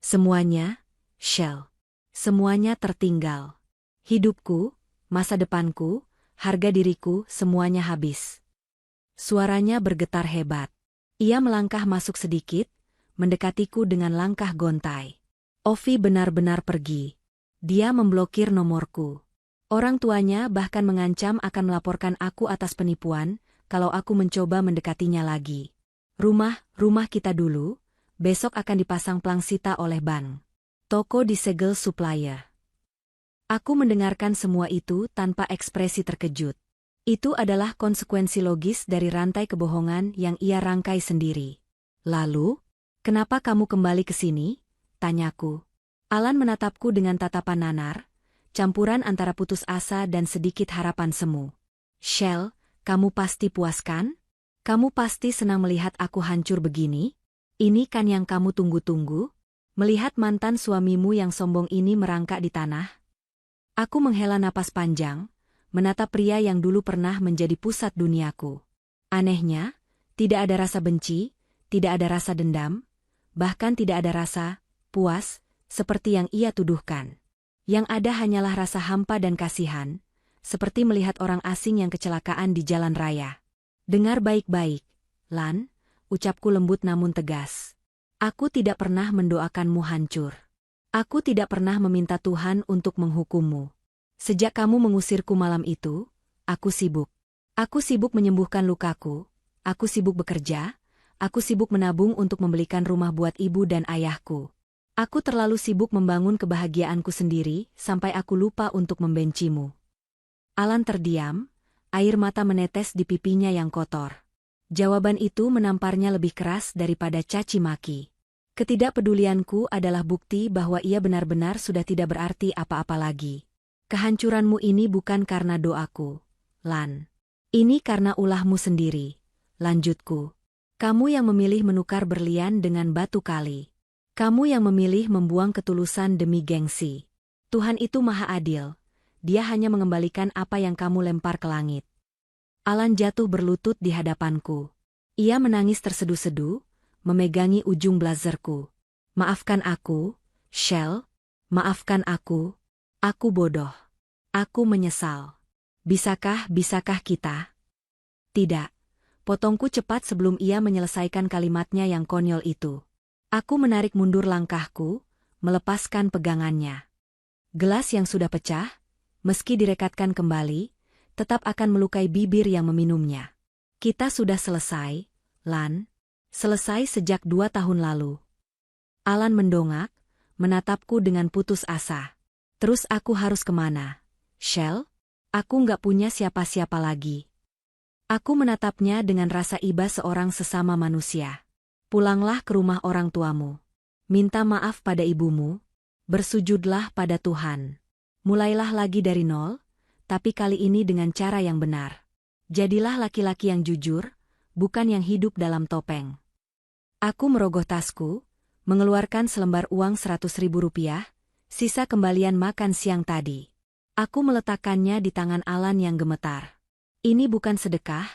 Semuanya, Shell. Semuanya tertinggal. Hidupku, masa depanku, harga diriku, semuanya habis. Suaranya bergetar hebat. Ia melangkah masuk sedikit, mendekatiku dengan langkah gontai. Ovi benar-benar pergi. Dia memblokir nomorku. Orang tuanya bahkan mengancam akan melaporkan aku atas penipuan kalau aku mencoba mendekatinya lagi. Rumah kita dulu, besok akan dipasang plangsita oleh bank. Toko disegel supplier. Aku mendengarkan semua itu tanpa ekspresi terkejut. Itu adalah konsekuensi logis dari rantai kebohongan yang ia rangkai sendiri. Lalu, kenapa kamu kembali ke sini? Tanyaku. Alan menatapku dengan tatapan nanar, campuran antara putus asa dan sedikit harapan semu. Shell, kamu pasti puas kan? Kamu pasti senang melihat aku hancur begini? Ini kan yang kamu tunggu-tunggu? Melihat mantan suamimu yang sombong ini merangkak di tanah? Aku menghela napas panjang, menatap pria yang dulu pernah menjadi pusat duniaku. Anehnya, tidak ada rasa benci, tidak ada rasa dendam, bahkan tidak ada rasa puas, seperti yang ia tuduhkan. Yang ada hanyalah rasa hampa dan kasihan, seperti melihat orang asing yang kecelakaan di jalan raya. Dengar baik-baik, Lan, ucapku lembut namun tegas. Aku tidak pernah mendoakanmu hancur. Aku tidak pernah meminta Tuhan untuk menghukummu. Sejak kamu mengusirku malam itu, aku sibuk. Aku sibuk menyembuhkan lukaku, aku sibuk bekerja, aku sibuk menabung untuk membelikan rumah buat ibu dan ayahku. Aku terlalu sibuk membangun kebahagiaanku sendiri sampai aku lupa untuk membencimu. Alan terdiam, air mata menetes di pipinya yang kotor. Jawaban itu menamparnya lebih keras daripada caci maki. Ketidakpedulianku adalah bukti bahwa ia benar-benar sudah tidak berarti apa-apa lagi. Kehancuranmu ini bukan karena doaku, Lan. Ini karena ulahmu sendiri, lanjutku. Kamu yang memilih menukar berlian dengan batu kali. Kamu yang memilih membuang ketulusan demi gengsi. Tuhan itu maha adil. Dia hanya mengembalikan apa yang kamu lempar ke langit. Alan jatuh berlutut di hadapanku. Ia menangis terseduh-seduh, memegangi ujung blazerku. Maafkan aku, Shell. Maafkan aku. Aku bodoh. Aku menyesal. Bisakah kita? Tidak. Potongku cepat sebelum ia menyelesaikan kalimatnya yang konyol itu. Aku menarik mundur langkahku, melepaskan pegangannya. Gelas yang sudah pecah, meski direkatkan kembali, tetap akan melukai bibir yang meminumnya. Kita sudah selesai, Lan. Selesai sejak 2 tahun lalu. Alan mendongak, menatapku dengan putus asa. Terus aku harus kemana? Shell? Aku nggak punya siapa-siapa lagi. Aku menatapnya dengan rasa iba seorang sesama manusia. Pulanglah ke rumah orang tuamu. Minta maaf pada ibumu. Bersujudlah pada Tuhan. Mulailah lagi dari nol, tapi kali ini dengan cara yang benar. Jadilah laki-laki yang jujur, bukan yang hidup dalam topeng. Aku merogoh tasku, mengeluarkan selembar uang 100.000 rupiah, sisa kembalian makan siang tadi. Aku meletakkannya di tangan Alan yang gemetar. Ini bukan sedekah,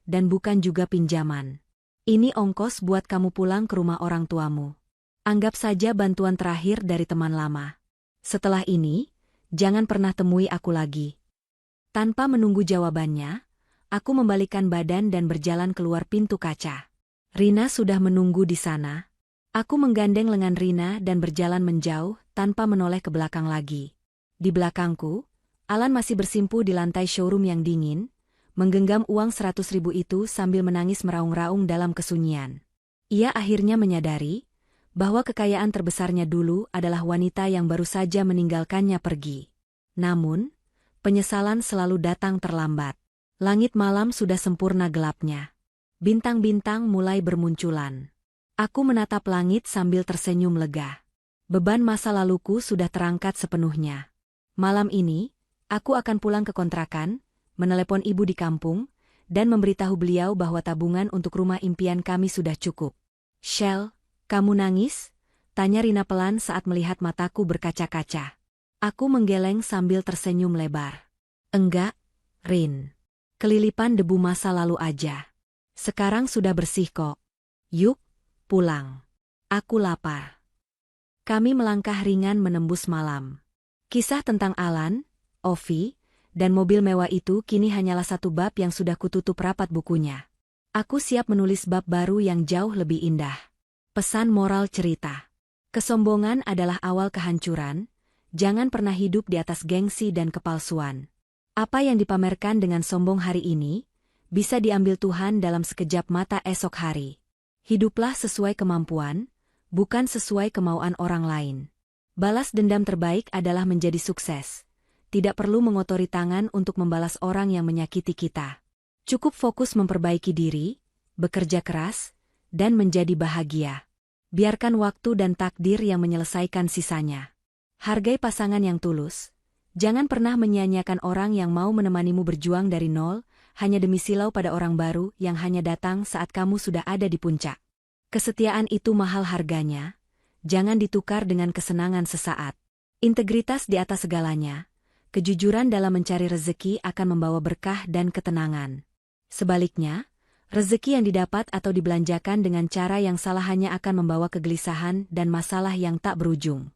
dan bukan juga pinjaman. Ini ongkos buat kamu pulang ke rumah orang tuamu. Anggap saja bantuan terakhir dari teman lama. Setelah ini, jangan pernah temui aku lagi. Tanpa menunggu jawabannya, aku membalikan badan dan berjalan keluar pintu kaca. Rina sudah menunggu di sana. Aku menggandeng lengan Rina dan berjalan menjauh tanpa menoleh ke belakang lagi. Di belakangku, Alan masih bersimpu di lantai showroom yang dingin, menggenggam uang 100.000 itu sambil menangis meraung-raung dalam kesunyian. Ia akhirnya menyadari bahwa kekayaan terbesarnya dulu adalah wanita yang baru saja meninggalkannya pergi. Namun, penyesalan selalu datang terlambat. Langit malam sudah sempurna gelapnya. Bintang-bintang mulai bermunculan. Aku menatap langit sambil tersenyum lega. Beban masa laluku sudah terangkat sepenuhnya. Malam ini, aku akan pulang ke kontrakan, menelepon ibu di kampung, dan memberitahu beliau bahwa tabungan untuk rumah impian kami sudah cukup. Shell, kamu nangis? Tanya Rina pelan saat melihat mataku berkaca-kaca. Aku menggeleng sambil tersenyum lebar. Enggak, Rin. Kelilipan debu masa lalu aja. Sekarang sudah bersih kok. Yuk, pulang. Aku lapar. Kami melangkah ringan menembus malam. Kisah tentang Alan, Ovi, dan mobil mewah itu kini hanyalah satu bab yang sudah kututup rapat bukunya. Aku siap menulis bab baru yang jauh lebih indah. Pesan moral cerita. Kesombongan adalah awal kehancuran, jangan pernah hidup di atas gengsi dan kepalsuan. Apa yang dipamerkan dengan sombong hari ini, bisa diambil Tuhan dalam sekejap mata esok hari. Hiduplah sesuai kemampuan, bukan sesuai kemauan orang lain. Balas dendam terbaik adalah menjadi sukses. Tidak perlu mengotori tangan untuk membalas orang yang menyakiti kita. Cukup fokus memperbaiki diri, bekerja keras, dan menjadi bahagia. Biarkan waktu dan takdir yang menyelesaikan sisanya. Hargai pasangan yang tulus. Jangan pernah menyia-nyiakan orang yang mau menemanimu berjuang dari nol, hanya demi silau pada orang baru yang hanya datang saat kamu sudah ada di puncak. Kesetiaan itu mahal harganya. Jangan ditukar dengan kesenangan sesaat. Integritas di atas segalanya. Kejujuran dalam mencari rezeki akan membawa berkah dan ketenangan. Sebaliknya, rezeki yang didapat atau dibelanjakan dengan cara yang salah hanya akan membawa kegelisahan dan masalah yang tak berujung.